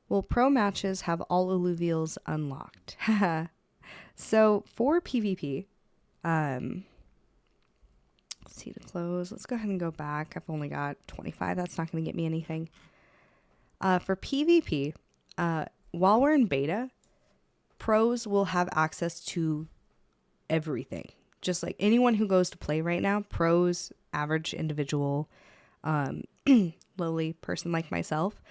Will pro matches have all Illuvials unlocked? So for PvP, let's see the close. Let's go ahead and go back. I've only got 25. That's not going to get me anything. For PvP, while we're in beta, pros will have access to everything. Just like anyone who goes to play right now, pros, average individual, lowly person like myself,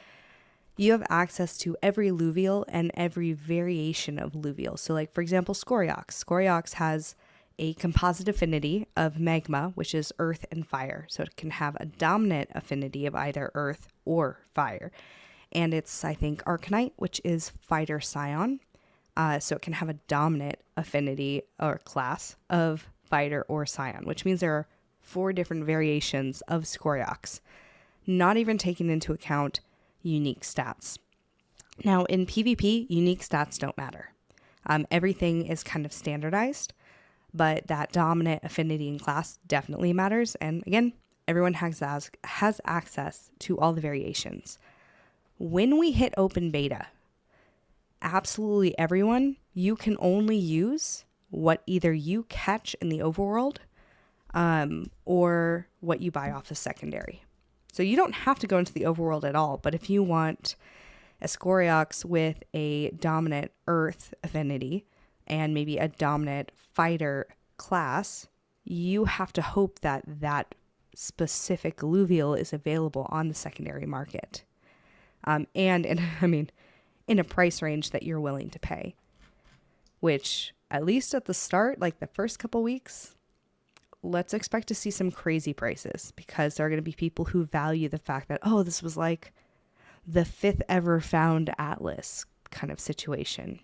you have access to every Illuvial and every variation of Illuvial. So like, for example, Scoriox. Scoriox has a composite affinity of magma, which is earth and fire. So it can have a dominant affinity of either earth or fire. And it's, I think, Arcanite, which is fighter scion. So it can have a dominant affinity or class of fighter or scion, which means there are 4 different variations of Scoriox, not even taking into account unique stats. Now in PvP, unique stats don't matter. Everything is kind of standardized, but that dominant affinity and class definitely matters. And again, everyone has access to all the variations. When we hit open beta, absolutely everyone, you can only use what either you catch in the overworld or what you buy off the secondary. So you don't have to go into the overworld at all, but if you want a Scoriox with a dominant earth affinity and maybe a dominant fighter class, you have to hope that that specific Illuvial is available on the secondary market. And in a price range that you're willing to pay, which at least at the start, like the first couple weeks, let's expect to see some crazy prices because there are going to be people who value the fact that, oh, this was like the 5th ever found atlas kind of situation.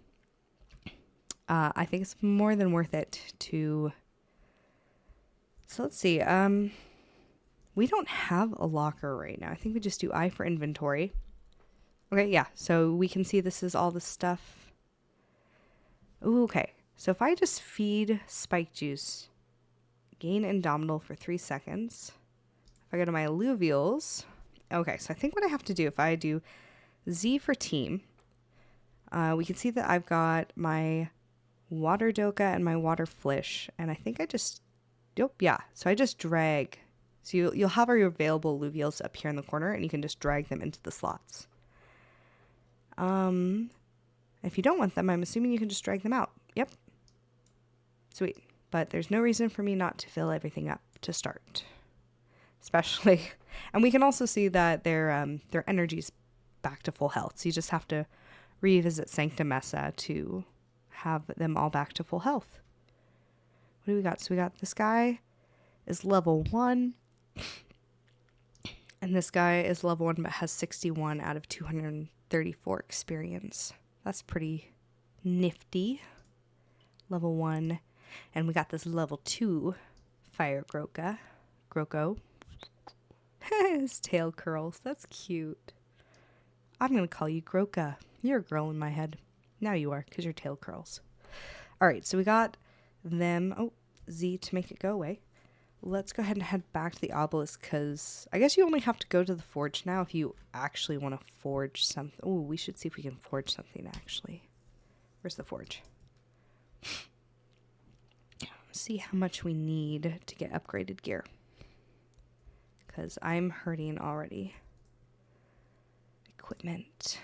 I think it's more than worth it to... So let's see. We don't have a locker right now. I think we just do I for inventory. Okay, yeah. So we can see this is all the stuff. Ooh, okay. So if I just feed spike juice, gain Indomitable for 3 seconds. If I go to my Illuvials. Okay, so I think what I have to do, if I do Z for team, we can see that I've got my water doka and my water flish. And I think I just, yeah. So I just drag. So you'll have your available Illuvials up here in the corner and you can just drag them into the slots. If you don't want them, I'm assuming you can just drag them out. Yep. Sweet. But there's no reason for me not to fill everything up to start. Especially, and we can also see that their energy's back to full health. So you just have to revisit Sanctum Mesa to have them all back to full health. What do we got? So we got this guy. is level 1. And this guy is level 1 but has 61 out of 234 experience. That's pretty nifty. Level 1. And we got this level 2 fire Groko. His tail curls. That's cute. I'm going to call you Groka. You're a girl in my head. Now you are, because your tail curls. Alright, so we got them. Oh, Z to make it go away. Let's go ahead and head back to the obelisk, because I guess you only have to go to the forge now if you actually want to forge something. Oh, we should see if we can forge something, actually. Where's the forge? See how much we need to get upgraded gear. Because I'm hurting already. Equipment.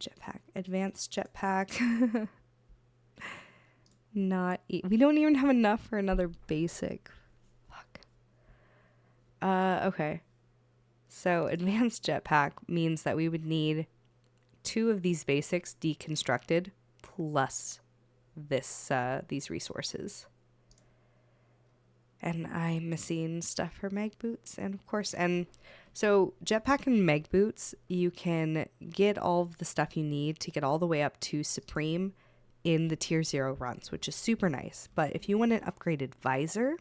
Jetpack. Advanced jetpack. We don't even have enough for another basic. Fuck. Okay. So advanced jetpack means that we would need 2 of these basics deconstructed plus these resources. And I'm missing stuff for meg boots, and of course, and so jetpack and meg boots, you can get all of the stuff you need to get all the way up to Supreme in the tier 0 runs, which is super nice. But if you want an upgraded visor,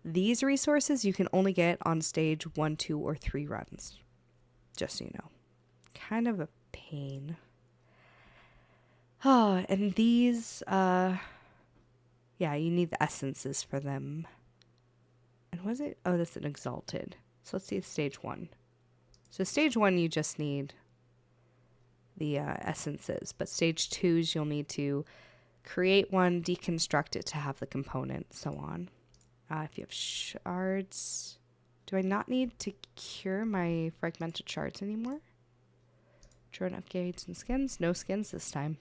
these resources you can only get on stage 1, 2, or 3 runs. Just so you know. Kind of a pain. Oh, and these, yeah, you need the essences for them. And was it? Oh, that's an exalted. So let's see stage 1. So stage 1, you just need the essences. But stage 2s, you'll need to create one, deconstruct it to have the component, so on. If you have shards, do I not need to cure my fragmented shards anymore? Drone upgrades and skins? No skins this time.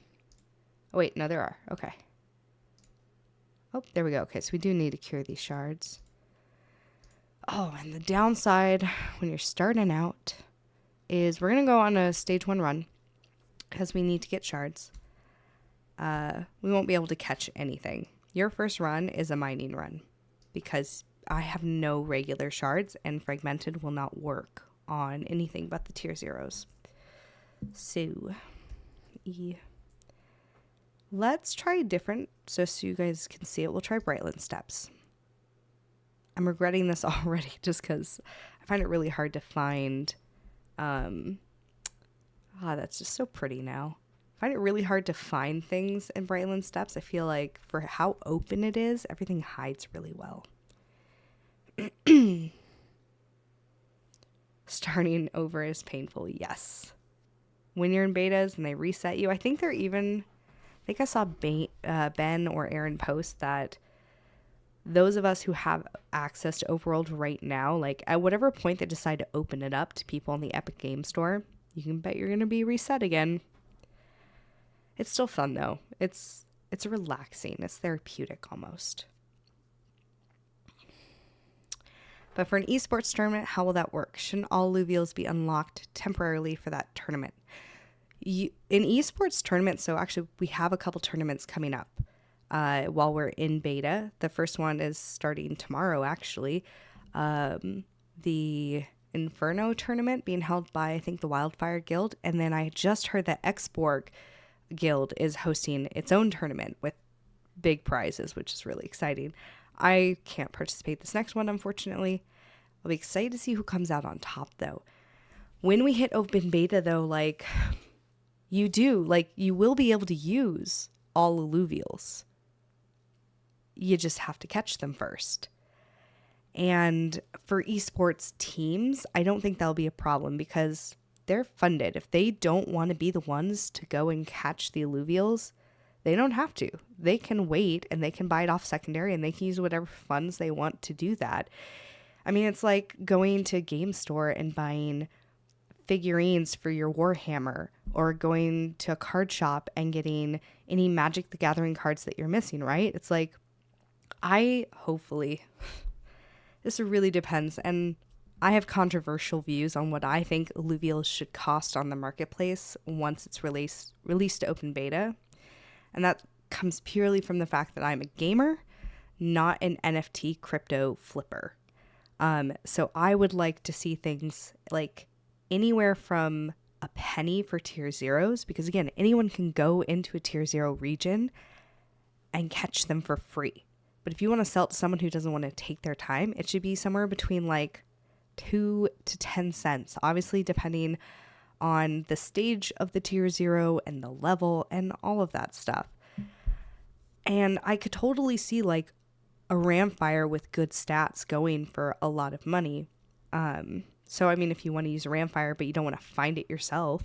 Oh, wait, no, there are. Okay. Oh, there we go. Okay, so we do need to cure these shards. Oh, and the downside when you're starting out is we're going to go on a stage 1 run because we need to get shards. We won't be able to catch anything. Your first run is a mining run because I have no regular shards and fragmented will not work on anything but the tier 0s. So, let's try different, so you guys can see it. We'll try Brightland Steps. I'm regretting this already just because I find it really hard to find. That's just so pretty now. I find it really hard to find things in Brightland Steps. I feel like for how open it is, everything hides really well. Starting over is painful, yes. When you're in betas and they reset you, I think I saw Ben or Aaron post that those of us who have access to Overworld right now, like at whatever point they decide to open it up to people in the Epic Game Store, you can bet you're going to be reset again. It's still fun though. It's relaxing. It's therapeutic almost. But for an esports tournament, how will that work? Shouldn't all Illuvials be unlocked temporarily for that tournament? In esports tournaments, so actually we have a couple tournaments coming up while we're in beta. The first one is starting tomorrow, actually. The Inferno tournament being held by, I think, the Wildfire Guild. And then I just heard that Esports Guild is hosting its own tournament with big prizes, which is really exciting. I can't participate this next one, unfortunately. I'll be excited to see who comes out on top, though. When we hit open beta, though, you will be able to use all Illuvials. You just have to catch them first. And for esports teams, I don't think that'll be a problem because they're funded. If they don't want to be the ones to go and catch the Illuvials, they don't have to. They can wait and they can buy it off secondary and they can use whatever funds they want to do that. I mean, it's like going to a game store and buying figurines for your Warhammer or going to a card shop and getting any Magic the Gathering cards that you're missing, right? It's like, this really depends. And I have controversial views on what I think Illuvials should cost on the marketplace once it's released to open beta. And that comes purely from the fact that I'm a gamer, not an NFT crypto flipper. So I would like to see things like anywhere from a penny for tier zeros, because again, anyone can go into a tier 0 region and catch them for free. But if you want to sell it to someone who doesn't want to take their time, it should be somewhere between like 2 to 10 cents, obviously depending on the stage of the tier 0 and the level and all of that stuff. And I could totally see like a Ramfire with good stats going for a lot of money. So, I mean, if you want to use a Ramfire, but you don't want to find it yourself,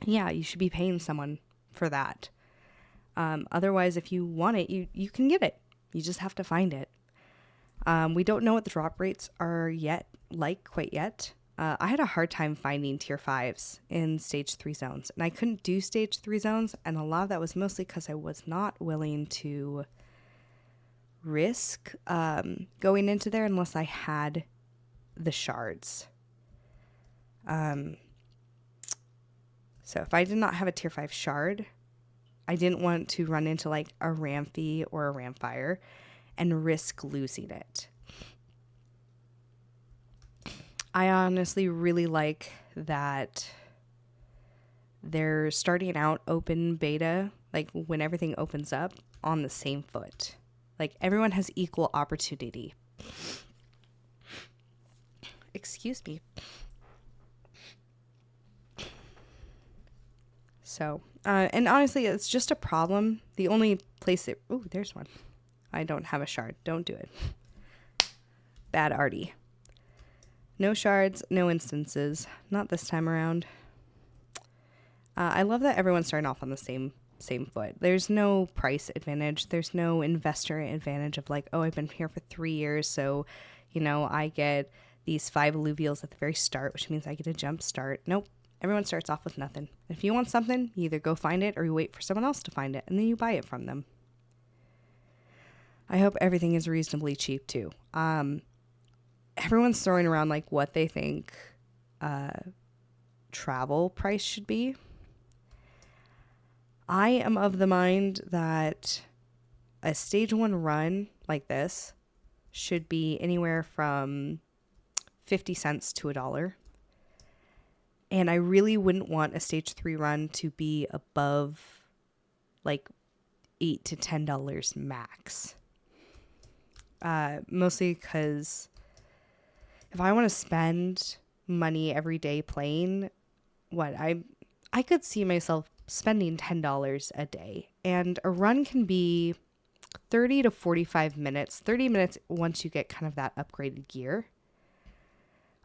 yeah, you should be paying someone for that. Otherwise, if you want it, you can get it. You just have to find it. We don't know what the drop rates are quite yet. I had a hard time finding tier 5s in stage 3 zones, and I couldn't do stage 3 zones, and a lot of that was mostly because I was not willing to risk going into there unless I had the shards. So if I did not have a tier 5 shard, I didn't want to run into like a Ramfy or a Ramfire and risk losing it. I honestly really like that they're starting out open beta, like when everything opens up, on the same foot. Like everyone has equal opportunity. Excuse me. So, and honestly, it's just a problem. The only place that... Ooh, there's one. I don't have a shard. Don't do it. Bad arty. No shards, no instances. Not this time around. I love that everyone's starting off on the same foot. There's no price advantage. There's no investor advantage of like, oh, I've been here for 3 years, so, you know, I get these 5 Illuvials at the very start, which means I get a jump start. Nope. Everyone starts off with nothing. If you want something, you either go find it or you wait for someone else to find it, and then you buy it from them. I hope everything is reasonably cheap, too. Everyone's throwing around, like, what they think travel price should be. I am of the mind that a stage 1 run like this should be anywhere from 50 cents to $1. And I really wouldn't want a stage 3 run to be above like $8 to $10 max. Mostly because if I want to spend money every day playing, I could see myself spending $10 a day. And a run can be 30 to 45 minutes. 30 minutes once you get kind of that upgraded gear.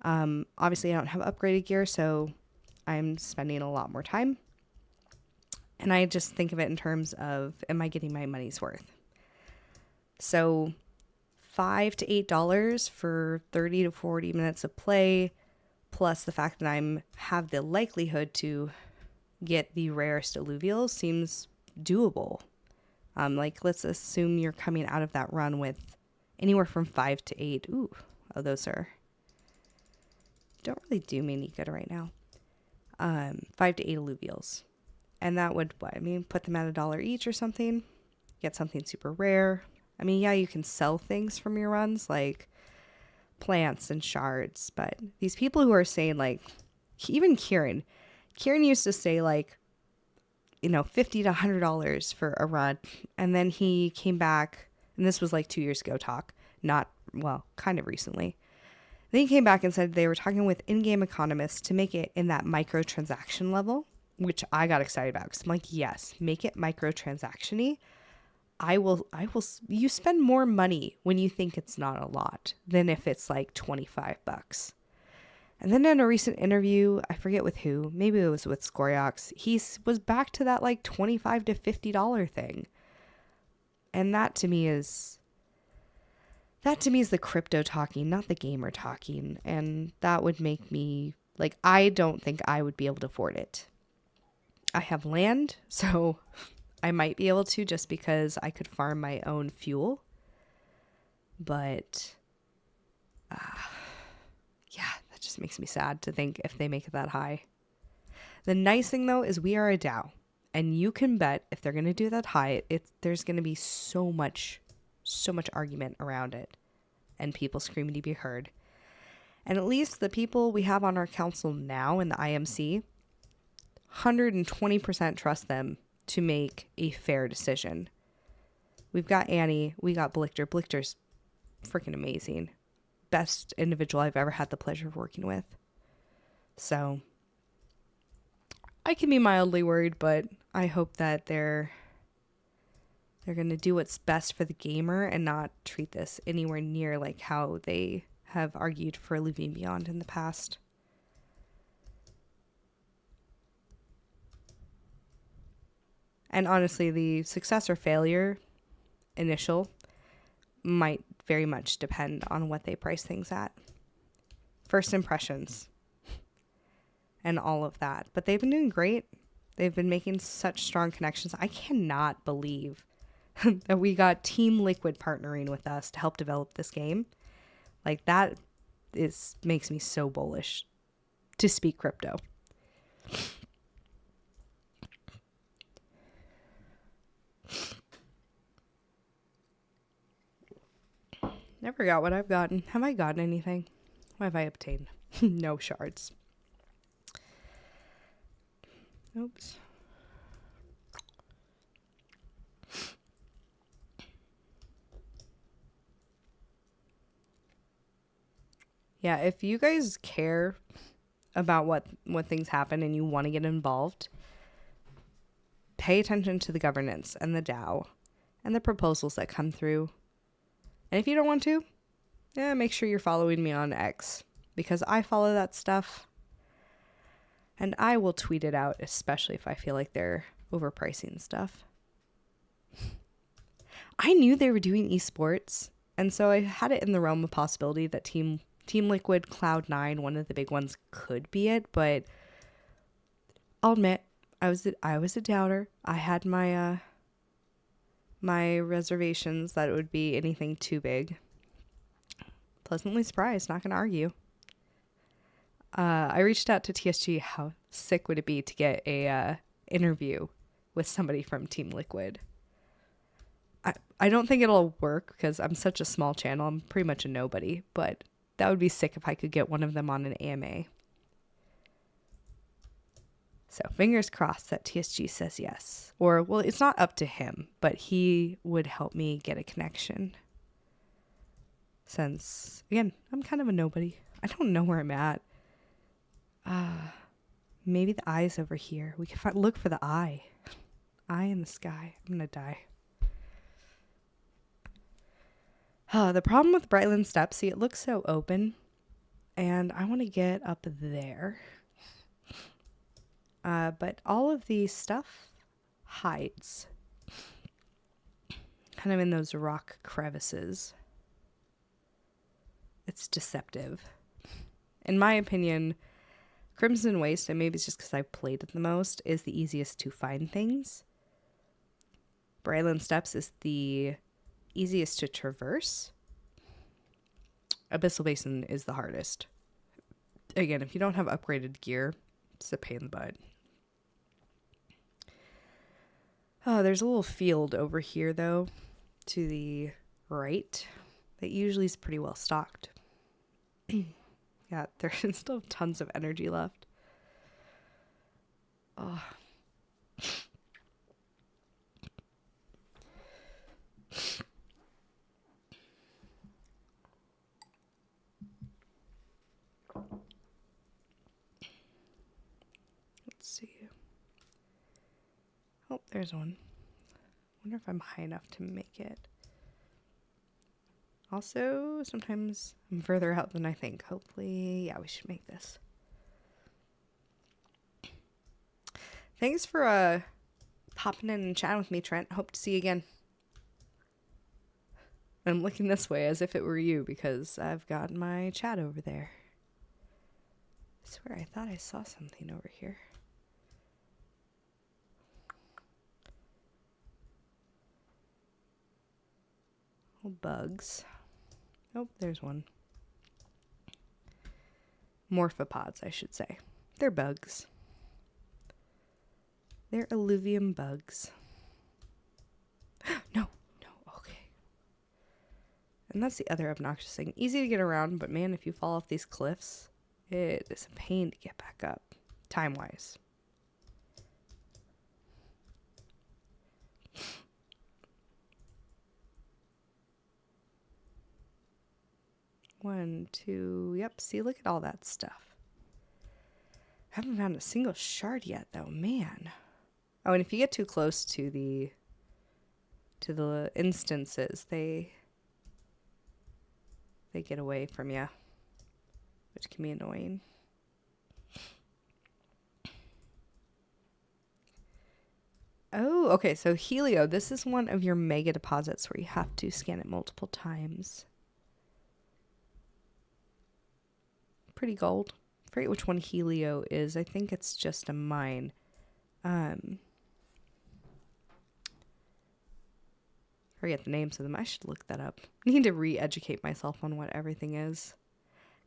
Obviously I don't have upgraded gear, so I'm spending a lot more time. And I just think of it in terms of, am I getting my money's worth? So $5 to $8 for 30 to 40 minutes of play, plus the fact that I have the likelihood to get the rarest Illuvials seems doable. Like, let's assume you're coming out of that run with anywhere from 5 to 8. Ooh, oh, those don't really do me any good right now. 5 to 8 Illuvials. And that would, put them at $1 each or something. Get something super rare. I mean, yeah, you can sell things from your runs, like plants and shards. But these people who are saying, like, even Kieran used to say, like, $50 to $100 for a run. And then he came back, and this was like 2 years ago kind of recently. Then he came back and said they were talking with in-game economists to make it in that microtransaction level, which I got excited about because I'm like, yes, make it microtransaction-y. You spend more money when you think it's not a lot than if it's like $25. And then in a recent interview, I forget with who, maybe it was with Scoriox, he was back to that like $25 to $50 thing. And that to me is the crypto talking, not the gamer talking. And that would make me, like, I don't think I would be able to afford it. I have land, so I might be able to just because I could farm my own fuel. But, yeah, that just makes me sad to think if they make it that high. The nice thing, though, is we are a DAO. And you can bet if they're going to do that high, there's going to be so much so much argument around it and people screaming to be heard. And at least the people we have on our council now in the IMC, 120% trust them to make a fair decision. We've got Annie, we got Blichter. Blichter's freaking amazing. Best individual I've ever had the pleasure of working with. So I can be mildly worried, but I hope that they're going to do what's best for the gamer and not treat this anywhere near like how they have argued for Illuvium Beyond in the past. And honestly, the success or failure initial might very much depend on what they price things at. First impressions and all of that. But they've been doing great. They've been making such strong connections. I cannot believe that we got Team Liquid partnering with us to help develop this game. Like, that makes me so bullish to speak crypto. I forgot what I've gotten. Have I gotten anything? What have I obtained? No shards. Oops. Yeah, if you guys care about what things happen and you want to get involved, pay attention to the governance and the DAO and the proposals that come through. And if you don't want to, make sure you're following me on X, because I follow that stuff and I will tweet it out, especially if I feel like they're overpricing stuff. I knew they were doing esports, and so I had it in the realm of possibility that Team Liquid, Cloud9, one of the big ones, could be it, but I'll admit I was a doubter. I had my my reservations that it would be anything too big. Pleasantly surprised, not going to argue. I reached out to TSG. How sick would it be to get a interview with somebody from Team Liquid? I don't think it'll work because I'm such a small channel. I'm pretty much a nobody, but that would be sick if I could get one of them on an AMA. So fingers crossed that TSG says yes. Or, well, it's not up to him, but he would help me get a connection. Since, again, I'm kind of a nobody. I don't know where I'm at. Maybe the eye's over here. We can look for the eye. Eye in the sky. I'm going to die. The problem with Brightland Steps, see, it looks so open, and I want to get up there. But all of the stuff hides. Kind of in those rock crevices. It's deceptive. In my opinion, Crimson Waste, and maybe it's just because I've played it the most, is the easiest to find things. Brightland Steps is the easiest to traverse. Abyssal Basin is the hardest. Again, if you don't have upgraded gear, it's a pain in the butt. Oh, there's a little field over here, though, to the right, that usually is pretty well stocked. Yeah, there's still tons of energy left. Oh. Let's see. Oh, there's one. Wonder if I'm high enough to make it. Also, sometimes I'm further out than I think. Hopefully, yeah, we should make this. Thanks for popping in and chatting with me, Trent. Hope to see you again. I'm looking this way as if it were you because I've got my chat over there. I swear, I thought I saw something over here. Oh, bugs. Oh, there's one. Morphopods, I should say. They're bugs. They're Illuvium bugs. No, okay. And that's the other obnoxious thing. Easy to get around, but man, if you fall off these cliffs, it is a pain to get back up, time-wise. One, two, yep, see, look at all that stuff. Haven't found a single shard yet, though, man. Oh, and if you get too close to the instances, they get away from you, which can be annoying. Oh, okay, so Helio, this is one of your mega deposits where you have to scan it multiple times. Pretty gold. I forget which one Helio is. I think it's just a mine. Forget the names of them. I should look that up. I need to re-educate myself on what everything is.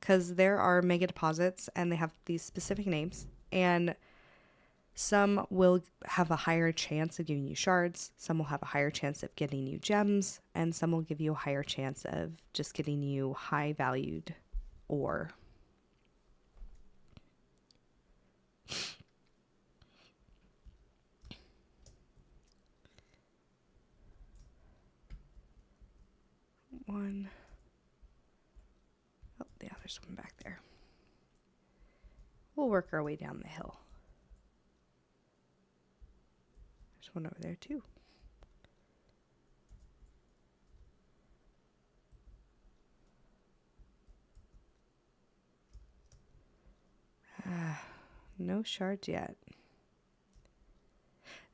Because there are mega deposits and they have these specific names. And some will have a higher chance of giving you shards. Some will have a higher chance of getting you gems. And some will give you a higher chance of just getting you high valued ore. One. Oh, yeah, there's one back there. We'll work our way down the hill. There's one over there too. No shards yet.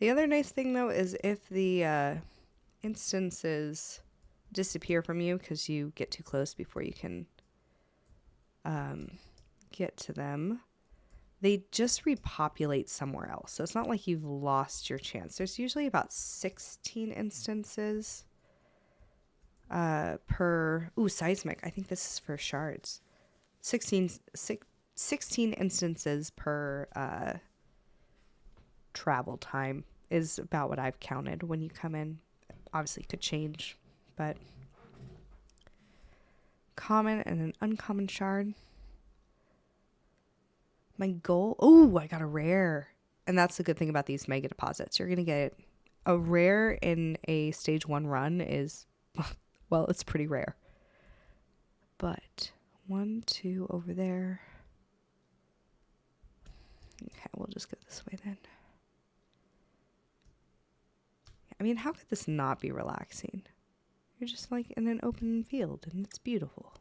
The other nice thing though is if the instances disappear from you because you get too close before you can get to them, they just repopulate somewhere else. So it's not like you've lost your chance. There's usually about 16 instances per... Ooh, seismic. I think this is for shards. 16 instances per travel time is about what I've counted when you come in. Obviously it could change, but common and an uncommon shard. My goal, oh, I got a rare. And that's the good thing about these mega deposits. You're going to get a rare in a stage 1 run is, well, it's pretty rare. But 1, 2 over there. Okay, we'll just go this way then. I mean, how could this not be relaxing? You're just like in an open field and it's beautiful.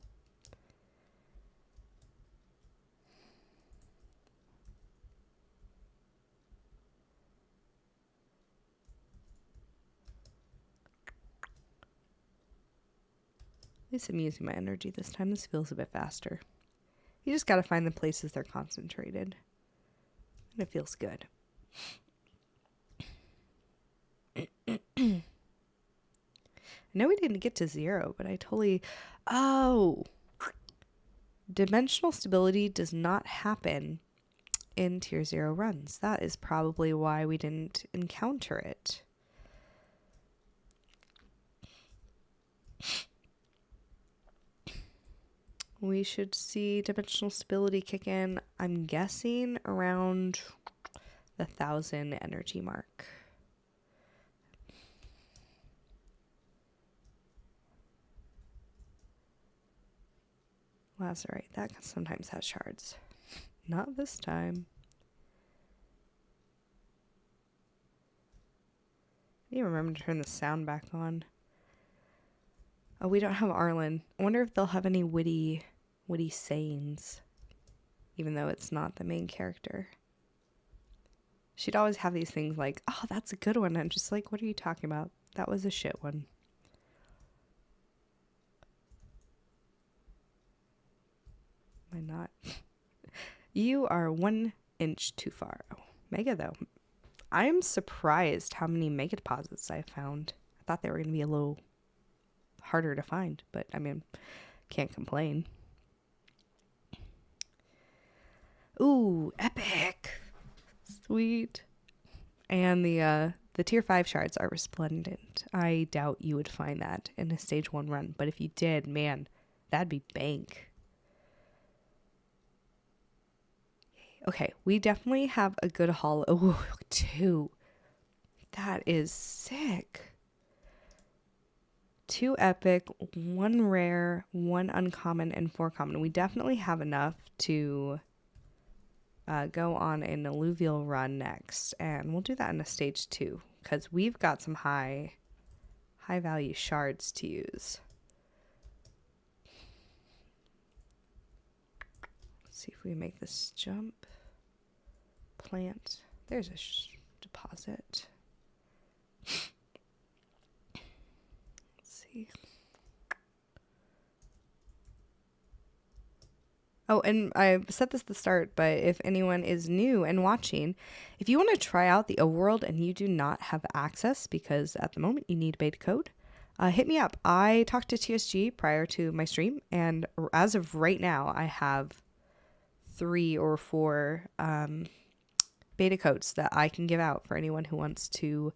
At least I'm using my energy this time. This feels a bit faster. You just gotta find the places they're concentrated. And it feels good. I know we didn't get to 0, but I totally... Oh! Dimensional stability does not happen in tier 0 runs. That is probably why we didn't encounter it. We should see dimensional stability kick in, I'm guessing, around the 1,000 energy mark. Lazarite, that sometimes has shards. Not this time. I need to remember to turn the sound back on. Oh, we don't have Arlen. I wonder if they'll have any witty sayings, even though it's not the main character. She'd always have these things like, oh, that's a good one. I'm just like, what are you talking about? That was a shit one. Am I not? You are 1 inch too far. Oh, mega though. I'm surprised how many mega deposits I found. I thought they were going to be a little harder to find, but I mean, can't complain. Ooh, epic. Sweet. And the The tier 5 shards are resplendent. I doubt you would find that in a stage 1 run, but if you did, man, that'd be bank. Okay, we definitely have a good haul. Oh, 2. That is sick. 2 epic, 1 rare, 1 uncommon, and 4 common. We definitely have enough to go on an alluvial run next, and we'll do that in a stage 2 because we've got some high value shards to use. Let's see if we make this jump. Plant. There's a deposit. Let's see. Oh, and I said this at the start, but if anyone is new and watching, if you want to try out the Overworld and you do not have access, because at the moment you need beta code, hit me up. I talked to TSG prior to my stream, and as of right now, I have 3 or 4 beta codes that I can give out for anyone who wants to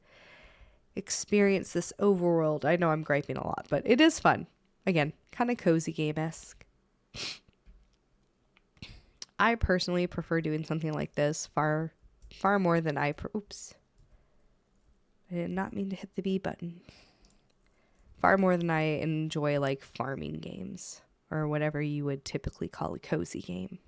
experience this Overworld. I know I'm griping a lot, but it is fun. Again, kind of cozy game-esque. I personally prefer doing something like this far more than oops. I did not mean to hit the B button. Far more than I enjoy like farming games or whatever you would typically call a cozy game.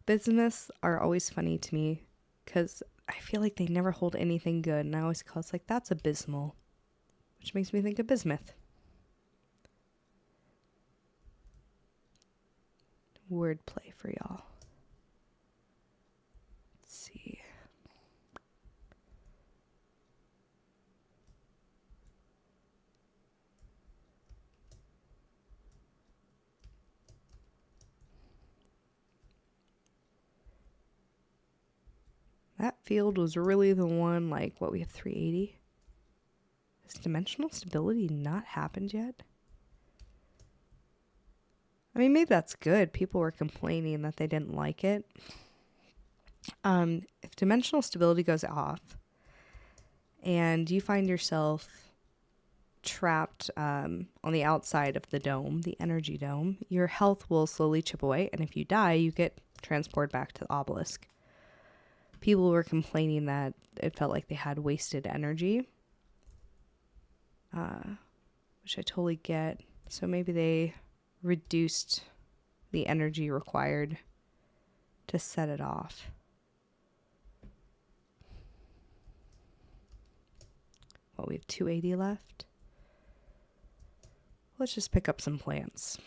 Bismuths are always funny to me because I feel like they never hold anything good, and I always call it like, that's abysmal, which makes me think of bismuth. Wordplay for y'all. Let's see. That field was really the one, like, what, we have 380? Has dimensional stability not happened yet? I mean, maybe that's good. People were complaining that they didn't like it. If dimensional stability goes off and you find yourself trapped on the outside of the dome, the energy dome, your health will slowly chip away, and if you die, you get transported back to the obelisk. People were complaining that it felt like they had wasted energy, which I totally get. So maybe they reduced the energy required to set it off. Well, we have 280 left. Let's just pick up some plants.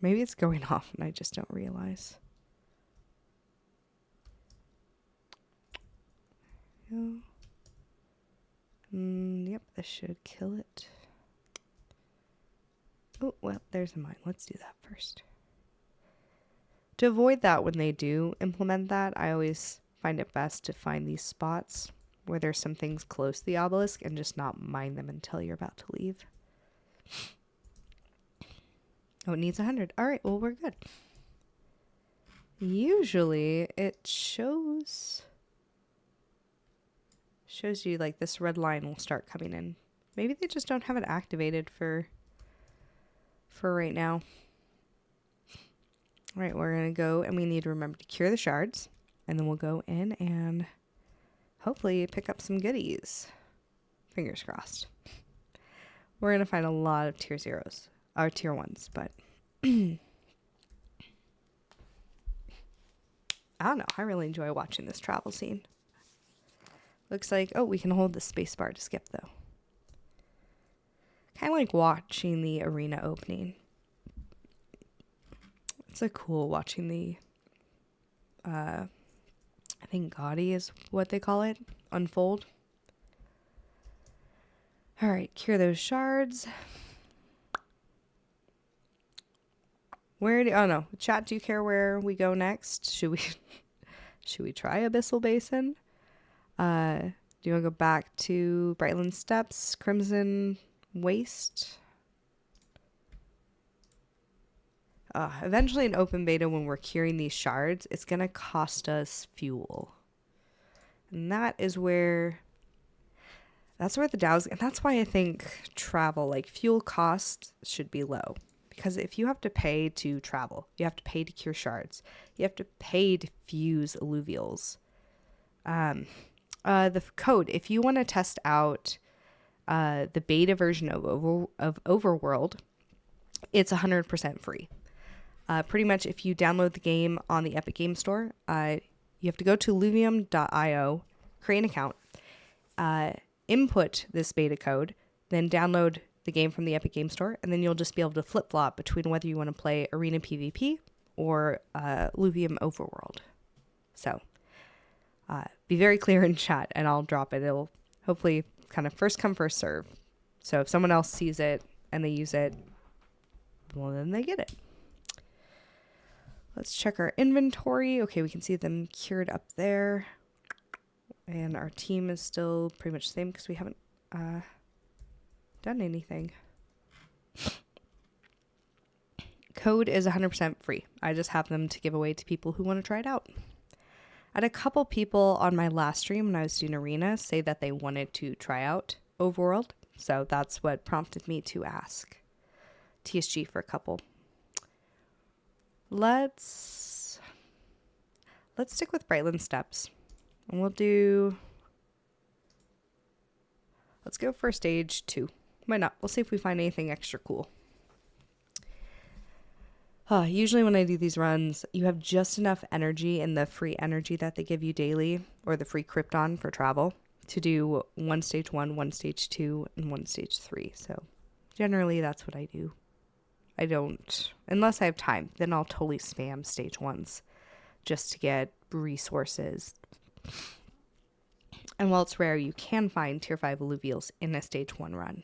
Maybe it's going off and I just don't realize. Yep, this should kill it. Oh, well, there's a mine. Let's do that first. To avoid that when they do implement that, I always find it best to find these spots where there's some things close to the obelisk and just not mine them until you're about to leave. Oh, it needs 100. All right, well, we're good. Usually it shows you like this red line will start coming in. Maybe they just don't have it activated for right now. All right, we're going to go and we need to remember to cure the shards, and then we'll go in and hopefully pick up some goodies. Fingers crossed. We're going to find a lot of tier 0s, or tier 1s, but I don't know. I really enjoy watching this travel scene. Looks like, oh, we can hold the space bar to skip, though. Kind of like watching the arena opening. It's a cool watching the, I think Gaudi is what they call it, unfold. All right, cure those shards. Oh no, chat, do you care where we go next? Should we try Abyssal Basin? Do you want to go back to Brightland Steps, Crimson waste. Eventually in open beta, when we're curing these shards, it's going to cost us fuel. And that's where the DAOs, and that's why I think travel, like fuel cost, should be low. Because if you have to pay to travel, you have to pay to cure shards, you have to pay to fuse Illuvials. The code, if you want to test out the beta version of Overworld, it's 100% free. Pretty much if you download the game on the Epic Game Store, you have to go to illuvium.io, create an account, input this beta code, then download the game from the Epic Game Store, and then you'll just be able to flip-flop between whether you want to play Arena PvP or Illuvium Overworld. So, be very clear in chat, and I'll drop it. It'll hopefully kind of first come, first serve. So if someone else sees it and they use it, well, then they get it. Let's check our inventory. Okay, we can see them cured up there. And our team is still pretty much the same because we haven't done anything. Code is 100% free. I just have them to give away to people who want to try it out. I had a couple people on my last stream when I was doing Arena say that they wanted to try out Overworld. So that's what prompted me to ask TSG for a couple. Let's stick with Brightland Steps. And let's go for stage 2. Why not? We'll see if we find anything extra cool. Usually when I do these runs, you have just enough energy in the free energy that they give you daily, or the free Krypton for travel, to do 1 stage 1, 1 stage 2, and 1 stage 3. So generally that's what I do. I don't, unless I have time, then I'll totally spam stage 1s just to get resources. And while it's rare, you can find tier 5 Illuvials in a stage 1 run.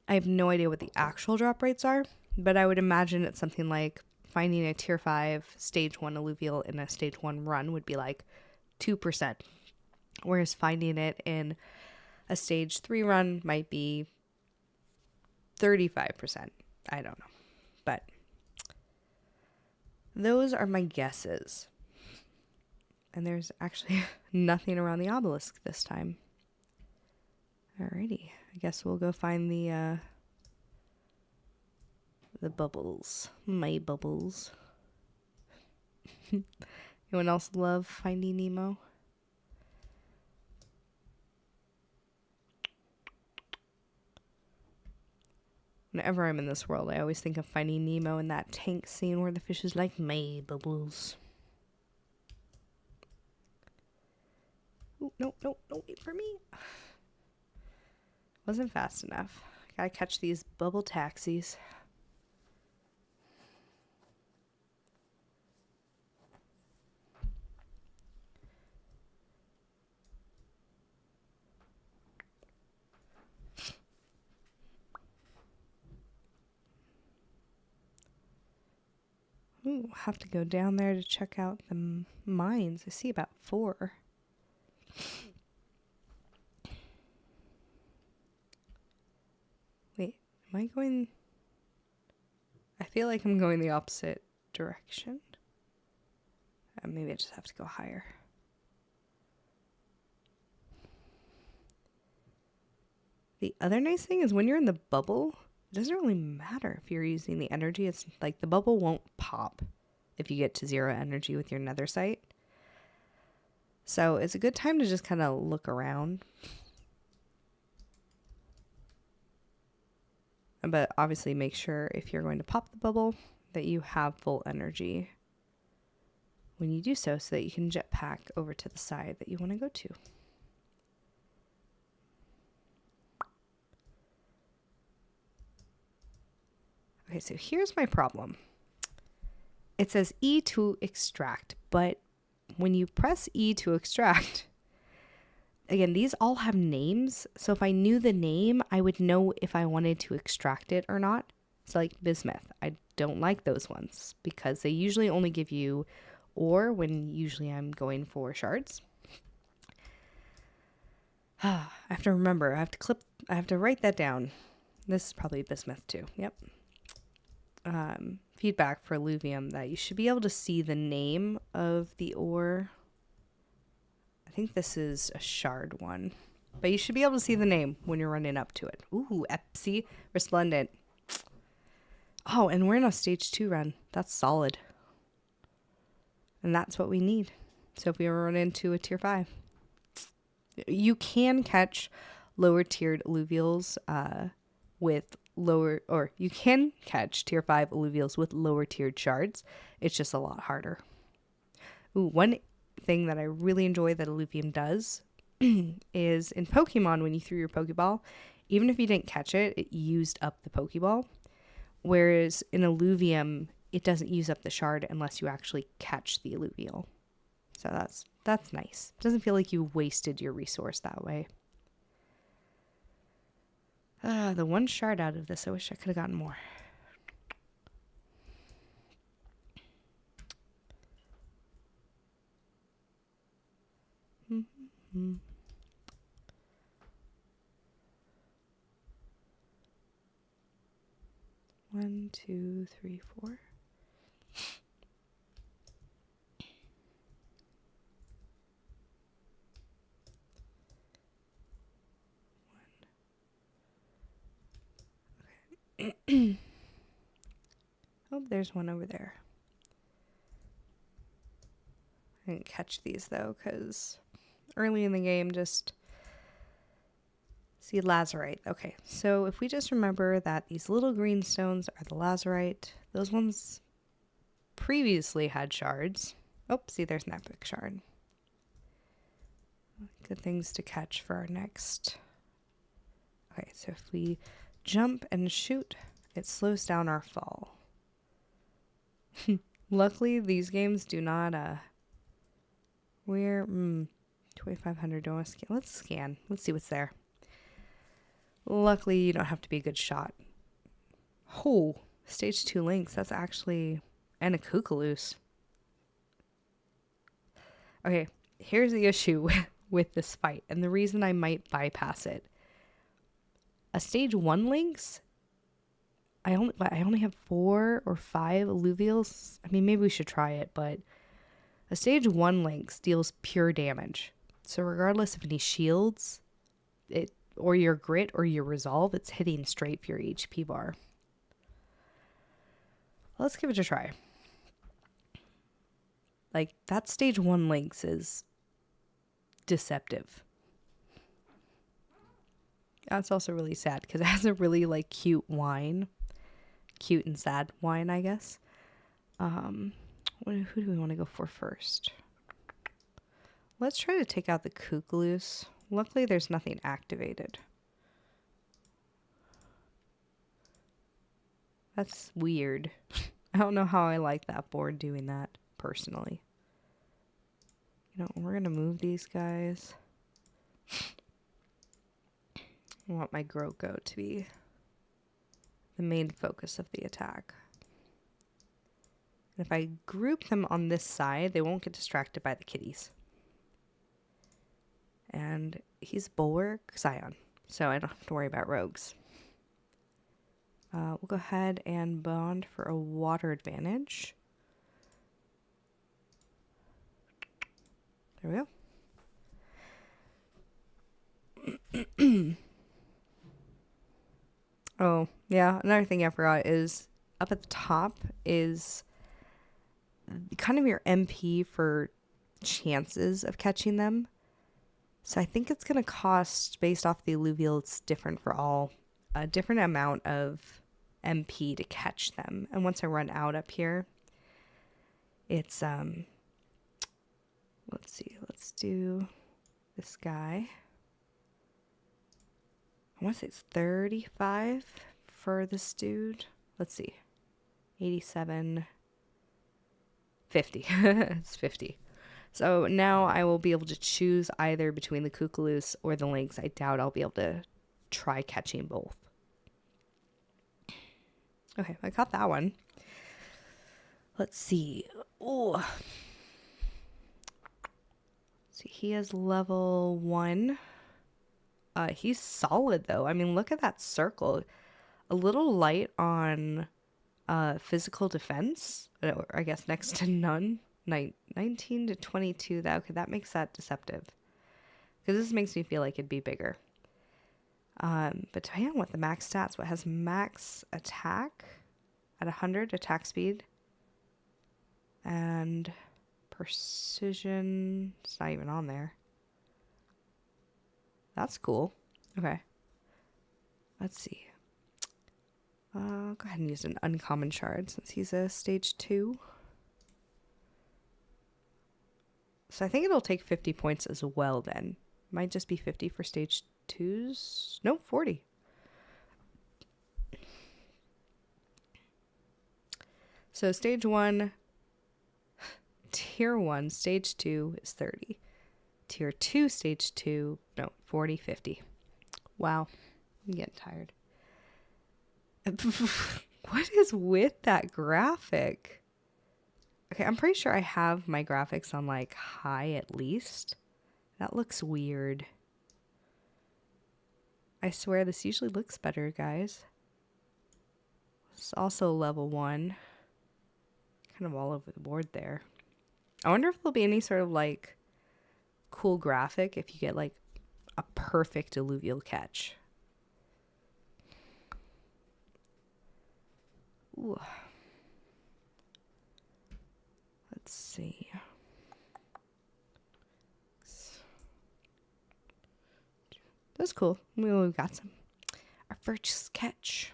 I have no idea what the actual drop rates are, but I would imagine it's something like finding a tier 5 stage 1 Illuvial in a stage 1 run would be like 2%, whereas finding it in a stage 3 run might be 35%. I don't know, but those are my guesses. And there's actually nothing around the obelisk this time. Alrighty, I guess we'll go find the bubbles. My bubbles. Anyone else love Finding Nemo? Whenever I'm in this world, I always think of Finding Nemo in that tank scene where the fish is like, my bubbles. Ooh, no, don't wait for me. Wasn't fast enough. Gotta catch these bubble taxis. Ooh, have to go down there to check out the mines. I see about 4. Wait, am I going? I feel like I'm going the opposite direction. Maybe I just have to go higher. The other nice thing is when you're in the bubble, it doesn't really matter if you're using the energy. It's like the bubble won't pop if you get to 0 energy with your nether site. So it's a good time to just kind of look around. But obviously make sure if you're going to pop the bubble that you have full energy when you do so that you can jetpack over to the side that you want to go to. Okay, so here's my problem. It says E to extract, but when you press E to extract, again, these all have names. So if I knew the name, I would know if I wanted to extract it or not. So like bismuth, I don't like those ones because they usually only give you ore when usually I'm going for shards. I have to remember. I have to write that down. This is probably bismuth too. Yep. Feedback for Illuvium that you should be able to see the name of the ore. I think this is a shard one. But you should be able to see the name when you're running up to it. Ooh, Epsi Resplendent. Oh, and we're in a stage 2 run. That's solid. And that's what we need. So if we ever run into a tier 5. You can catch lower tiered Illuvials with lower, or you can catch tier 5 Illuvials with lower tiered shards. It's just a lot harder. Ooh, one thing that I really enjoy that Illuvium does is in Pokemon, when you threw your Pokeball, even if you didn't catch it, it used up the Pokeball. Whereas in Illuvium, it doesn't use up the shard unless you actually catch the Illuvial. So that's nice. It doesn't feel like you wasted your resource that way. The one shard out of this, I wish I could have gotten more. Mm-hmm. 1, 2, 3, 4. Okay. Oh, there's one over there. I didn't catch these though, because early in the game, just see lazurite. Okay, so if we just remember that these little green stones are the lazurite, those ones previously had shards. Oh, see, there's an epic shard. Good things to catch for our next. Okay, so if we jump and shoot, it slows down our fall. Luckily, these games do not, we're, 2,500, don't want to scan. Let's scan. Let's see what's there. Luckily, you don't have to be a good shot. Oh, stage 2 links. That's actually, and a Kookaloo. Okay, here's the issue with this fight, and the reason I might bypass it. A stage 1 links, I only have 4 or 5 Illuvials. I mean, maybe we should try it, but a stage 1 links deals pure damage. So regardless of any shields, or your grit or your resolve, it's hitting straight for your HP bar. Let's give it a try. Like, that stage 1 links is deceptive. That's also really sad because it has a really like cute whine. Cute and sad whine, I guess. Who do we want to go for first? Let's try to take out the Kookaloo. Luckily, there's nothing activated. That's weird. I don't know how I like that board doing that, personally. You know, we're going to move these guys. I want my Groko to be the main focus of the attack. And if I group them on this side, they won't get distracted by the kitties. And he's Bulwark Scion, so I don't have to worry about rogues. We'll go ahead and bond for a water advantage. There we go. Oh, yeah, another thing I forgot is up at the top is kind of your MP for chances of catching them. So I think it's going to cost, based off the Illuvial, it's different for all, a different amount of MP to catch them. And once I run out up here, it's, let's see, let's do this guy. I want to say it's 35 for this dude. Let's see. 87. 50. It's 50. So now I will be able to choose either between the Kookaloo or the Lynx. I doubt I'll be able to try catching both. Okay, I caught that one. Let's see. Oh. See, he is level 1. He's solid though. I mean, look at that circle. A little light on physical defense, or I guess next to none. 19 to 22. That makes that deceptive. Because this makes me feel like it'd be bigger. But depending on what the max stats, what has max attack at 100 attack speed and precision. It's not even on there. That's cool. Okay. Let's see. Go ahead and use an uncommon shard since he's a stage 2. So I think it'll take 50 points as well then. Might just be 50 for stage 2s. Nope, 40. So stage 1, tier 1, stage 2 is 30. Tier 2, stage 2, no, 40, 50. Wow, I'm getting tired. What is with that graphic? Okay, I'm pretty sure I have my graphics on like high at least. That looks weird. I swear this usually looks better, guys. It's also level 1. Kind of all over the board there. I wonder if there'll be any sort of like cool graphic if you get like a perfect alluvial catch. Ooh. Let's see. That's cool. We've got some. Our first catch.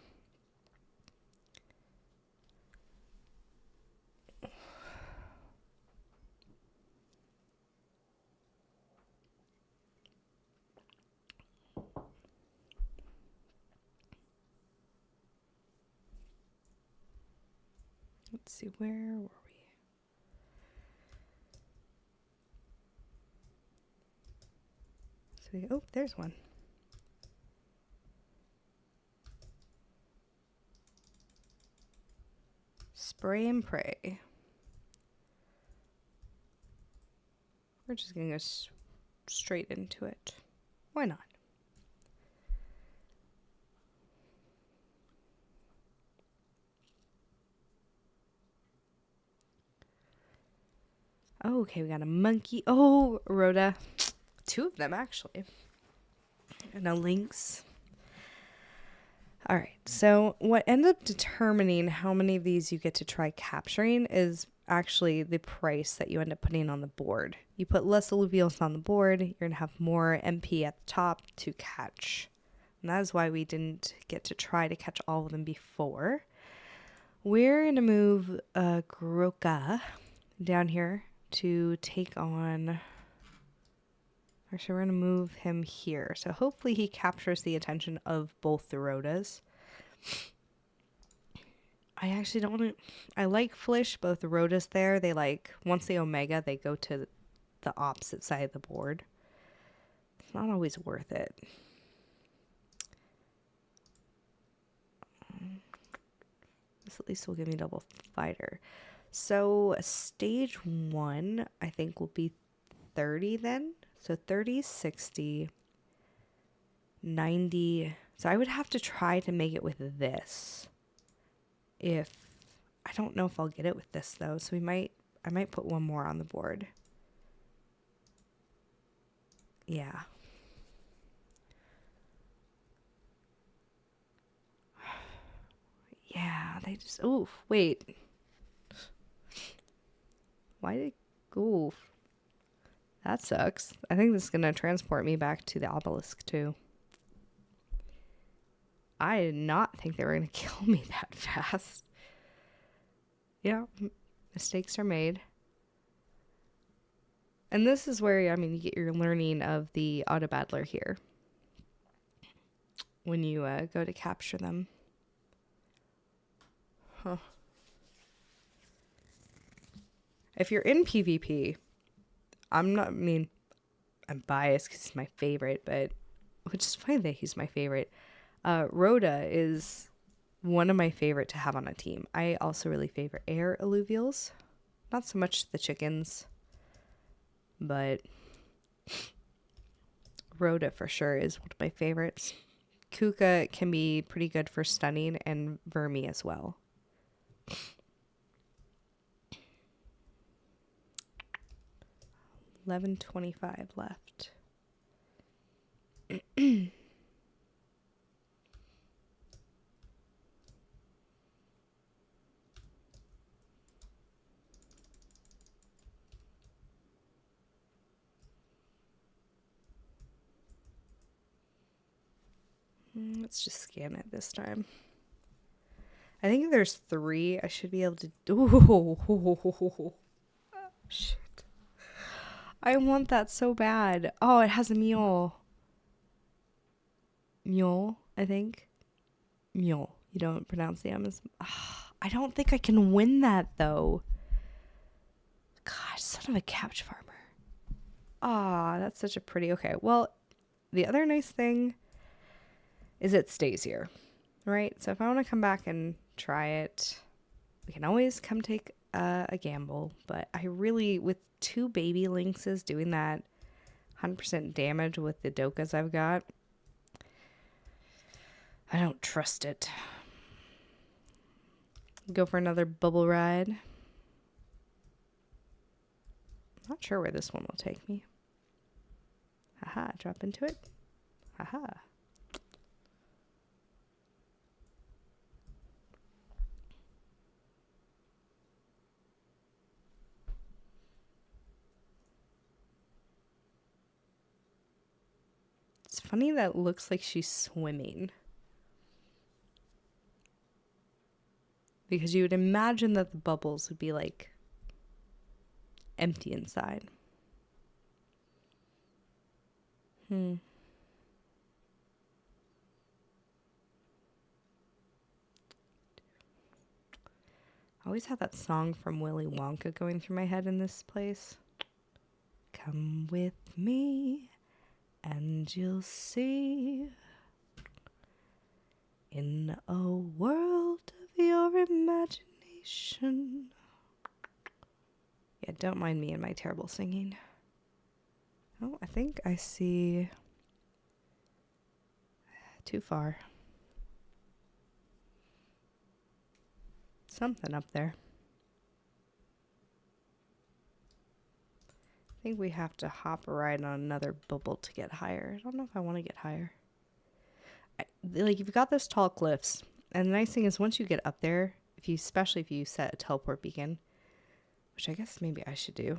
Let's see, where were we? So oh, there's one. Spray and pray. We're just gonna go straight into it. Why not? Oh, okay, we got a monkey. Oh, Rhoda. 2 of them, actually. And a lynx. All right, so what ends up determining how many of these you get to try capturing is actually the price that you end up putting on the board. You put less alluvials on the board, you're going to have more MP at the top to catch. And that is why we didn't get to try to catch all of them before. We're going to move Groka down here to take on... Actually, we're going to move him here. So hopefully he captures the attention of both the Rhodas. I actually don't want to... I like Flish, both the Rhodas there. They like... Once they Omega, they go to the opposite side of the board. It's not always worth it. This at least will give me double fighter. So stage 1, I think, will be 30 then. So 30, 60, 90. So I would have to try to make it with this. I don't know if I'll get it with this though. So I might put one more on the board. Yeah. Yeah, they just, oof, wait. Why did it go? That sucks. I think this is going to transport me back to the obelisk too. I did not think they were going to kill me that fast. Yeah, mistakes are made. And this is where, I mean, you get your learning of the auto battler here. When you go to capture them. Huh. If you're in PvP, I'm biased because he's my favorite, but which is funny that he's my favorite. Rhoda is one of my favorite to have on a team. I also really favor air alluvials. Not so much the chickens, but Rhoda for sure is one of my favorites. Kuka can be pretty good for stunning, and Vermi as well. $11.25 left. Let's just scan it this time. I think there's 3. I should be able to... Oh, shit. I want that so bad. Oh, it has a mule. Mule, I think. Mule. You don't pronounce the M as... I don't think I can win that, though. Gosh, son of a cabbage farmer. Ah, that's such a pretty... Okay, well, the other nice thing is it stays here, right? So if I want to come back and try it, we can always come take a gamble. But I really, with 2 baby lynxes doing that 100% damage with the Dokas I've got, I don't trust it. Go for another bubble ride. Not sure where this one will take me. Haha, drop into it. Haha. It's funny that it looks like she's swimming. Because you would imagine that the bubbles would be like empty inside. I always have that song from Willy Wonka going through my head in this place. Come with me and you'll see, in a world of your imagination. Yeah, don't mind me and my terrible singing. Oh, I think I see... Too far. Something up there. I think we have to hop a ride on another bubble to get higher. I don't know if I want to get higher. Like, you've got those tall cliffs, and the nice thing is once you get up there, especially if you set a teleport beacon, which I guess maybe I should do.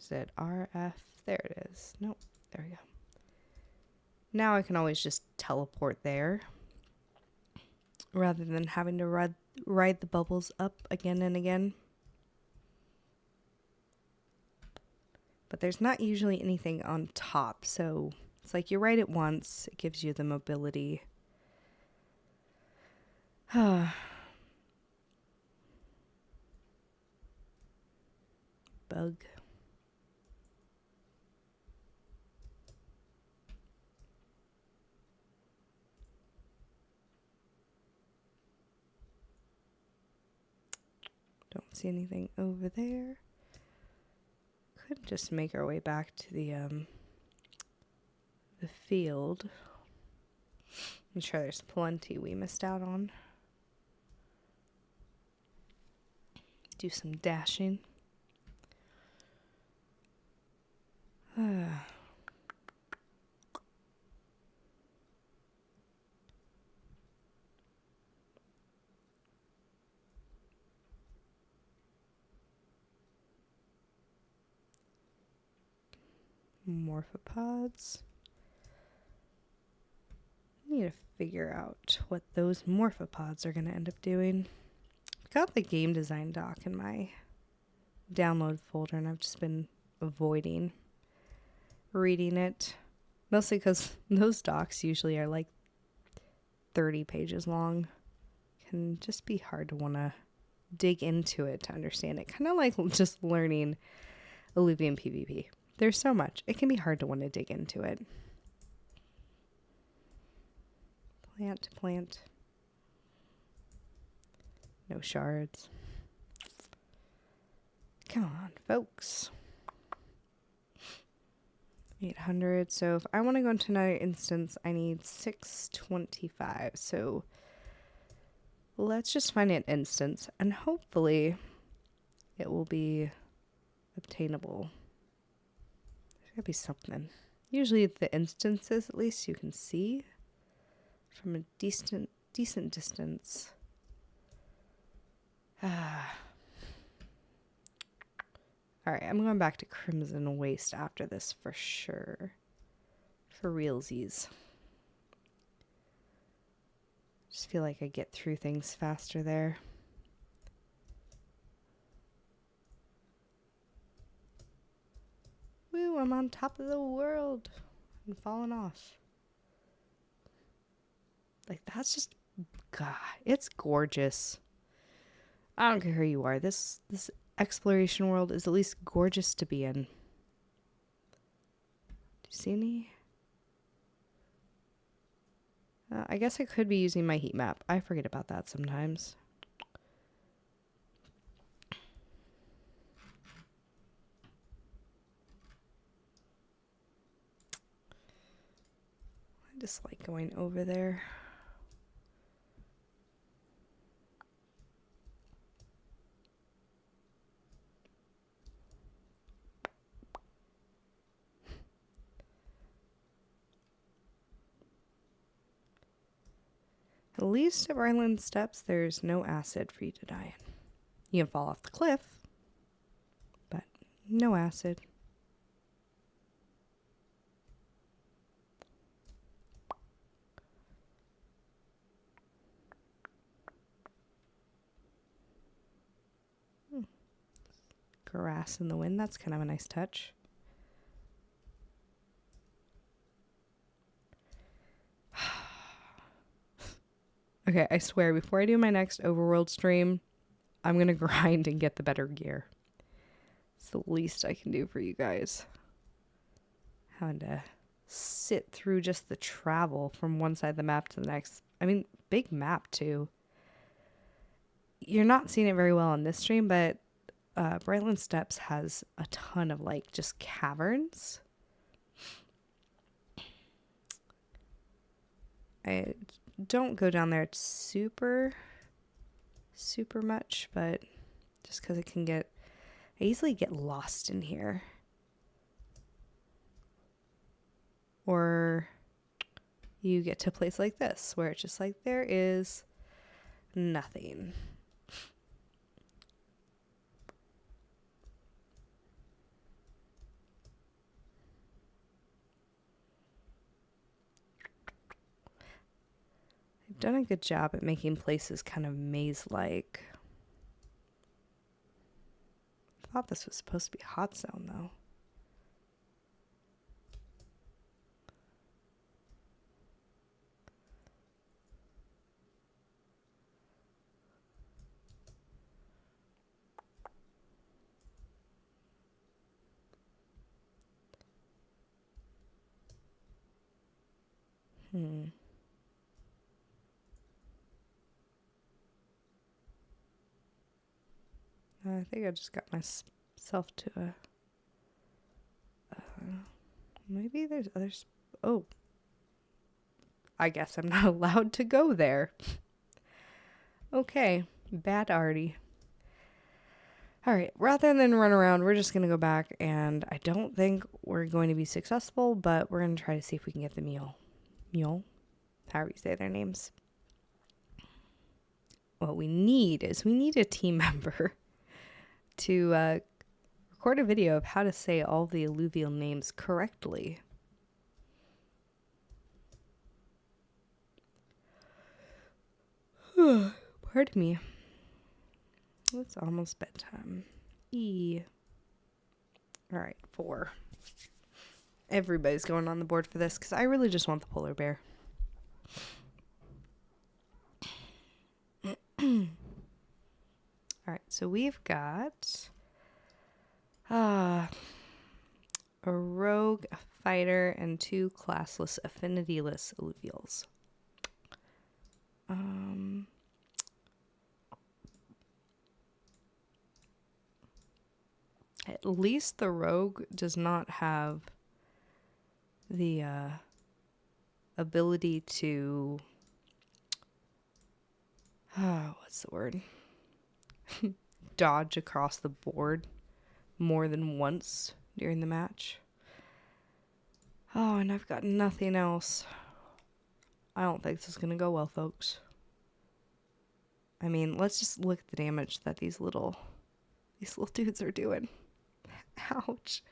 Is it RF? There it is. Nope. There we go. Now I can always just teleport there rather than having to ride the bubbles up again and again. But there's not usually anything on top, so it's like you ride it once, it gives you the mobility. Bug. Don't see anything over there. Could just make our way back to the field. I'm sure there's plenty we missed out on. Do some dashing. Morphopods. Need to figure out what those morphopods are going to end up doing. I've got the game design doc in my download folder, and I've just been avoiding reading it. Mostly because those docs usually are like 30 pages long. Can just be hard to want to dig into it to understand it. Kind of like just learning Illuvium PvP. There's so much. It can be hard to want to dig into it. Plant, plant. No shards. Come on, folks. 800. So if I want to go into another instance, I need 625. So let's just find an instance and hopefully it will be obtainable. There's gotta be something. Usually the instances, at least you can see from a decent distance. Alright, I'm going back to Crimson Waste after this for sure. For realsies. Just feel like I get through things faster there. Woo, I'm on top of the world. I'm falling off. Like, that's just, God, it's gorgeous. I don't care who you are. This exploration world is at least gorgeous to be in. Do you see any? I guess I could be using my heat map. I forget about that sometimes. I just like going over there. At least at Ryland Steps, there's no acid for you to die in. You can fall off the cliff, but no acid. Grass in the wind, that's kind of a nice touch. Okay, I swear, before I do my next Overworld stream, I'm going to grind and get the better gear. It's the least I can do for you guys. Having to sit through just the travel from one side of the map to the next. I mean, big map too. You're not seeing it very well on this stream, but Brightland Steps has a ton of like just caverns. I don't go down there super much, but just because it can get, I easily get lost in here. Or you get to a place like this where it's just like there is nothing. I've done a good job at making places kind of maze-like. I thought this was supposed to be a hot zone though. I think I just got myself to a... maybe there's others... Oh. I guess I'm not allowed to go there. Okay. Bad arty. Alright, rather than run around, we're just going to go back, and I don't think we're going to be successful, but we're going to try to see if we can get the mule. Mule? However you say their names. What we need is we need a team member to record a video of how to say all the alluvial names correctly. Pardon me. It's almost bedtime. Alright, 4. Everybody's going on the board for this because I really just want the polar bear. Alright, so we've got a rogue, a fighter, and 2 classless, affinityless Illuvials. At least the rogue does not have the ability to what's the word? Dodge across the board more than once during the match. Oh, and I've got nothing else. I don't think this is gonna go well, folks. I mean, let's just look at the damage that these little dudes are doing. Ouch.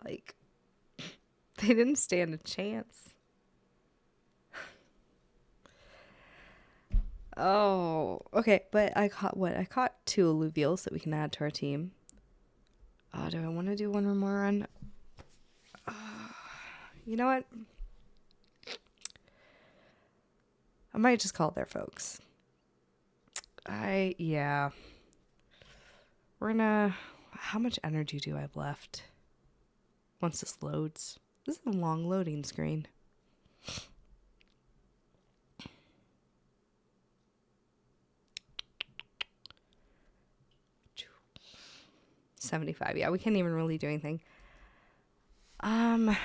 Like, they didn't stand a chance. Oh, okay, but I caught what? I caught 2 Illuvials that we can add to our team. Do I want to do one more run? You know what? I might just call it there, folks. Yeah. We're gonna... How much energy do I have left? Once this loads. This is a long loading screen. $75. Yeah, we can't even really do anything. Let's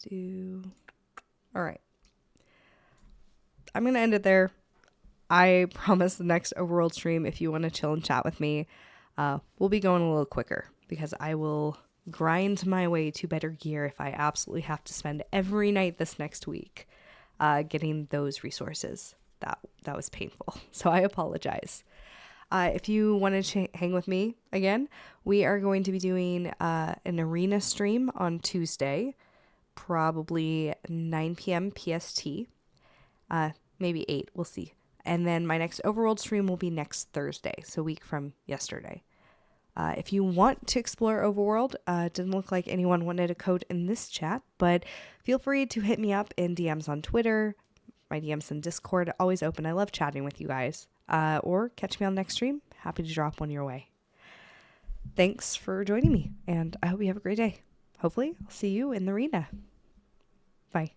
do... Alright. I'm going to end it there. I promise the next Overworld stream, if you want to chill and chat with me, we'll be going a little quicker because I will grind my way to better gear if I absolutely have to spend every night this next week getting those resources. That was painful, so I apologize. If you want to hang with me again, we are going to be doing an arena stream on Tuesday, probably 9 p.m. PST, maybe 8, we'll see. And then my next Overworld stream will be next Thursday, so a week from yesterday. If you want to explore Overworld, it didn't look like anyone wanted a code in this chat, but feel free to hit me up in DMs on Twitter. My DMs in Discord, always open. I love chatting with you guys. Or catch me on the next stream. Happy to drop one your way. Thanks for joining me, and I hope you have a great day. Hopefully, I'll see you in the arena. Bye.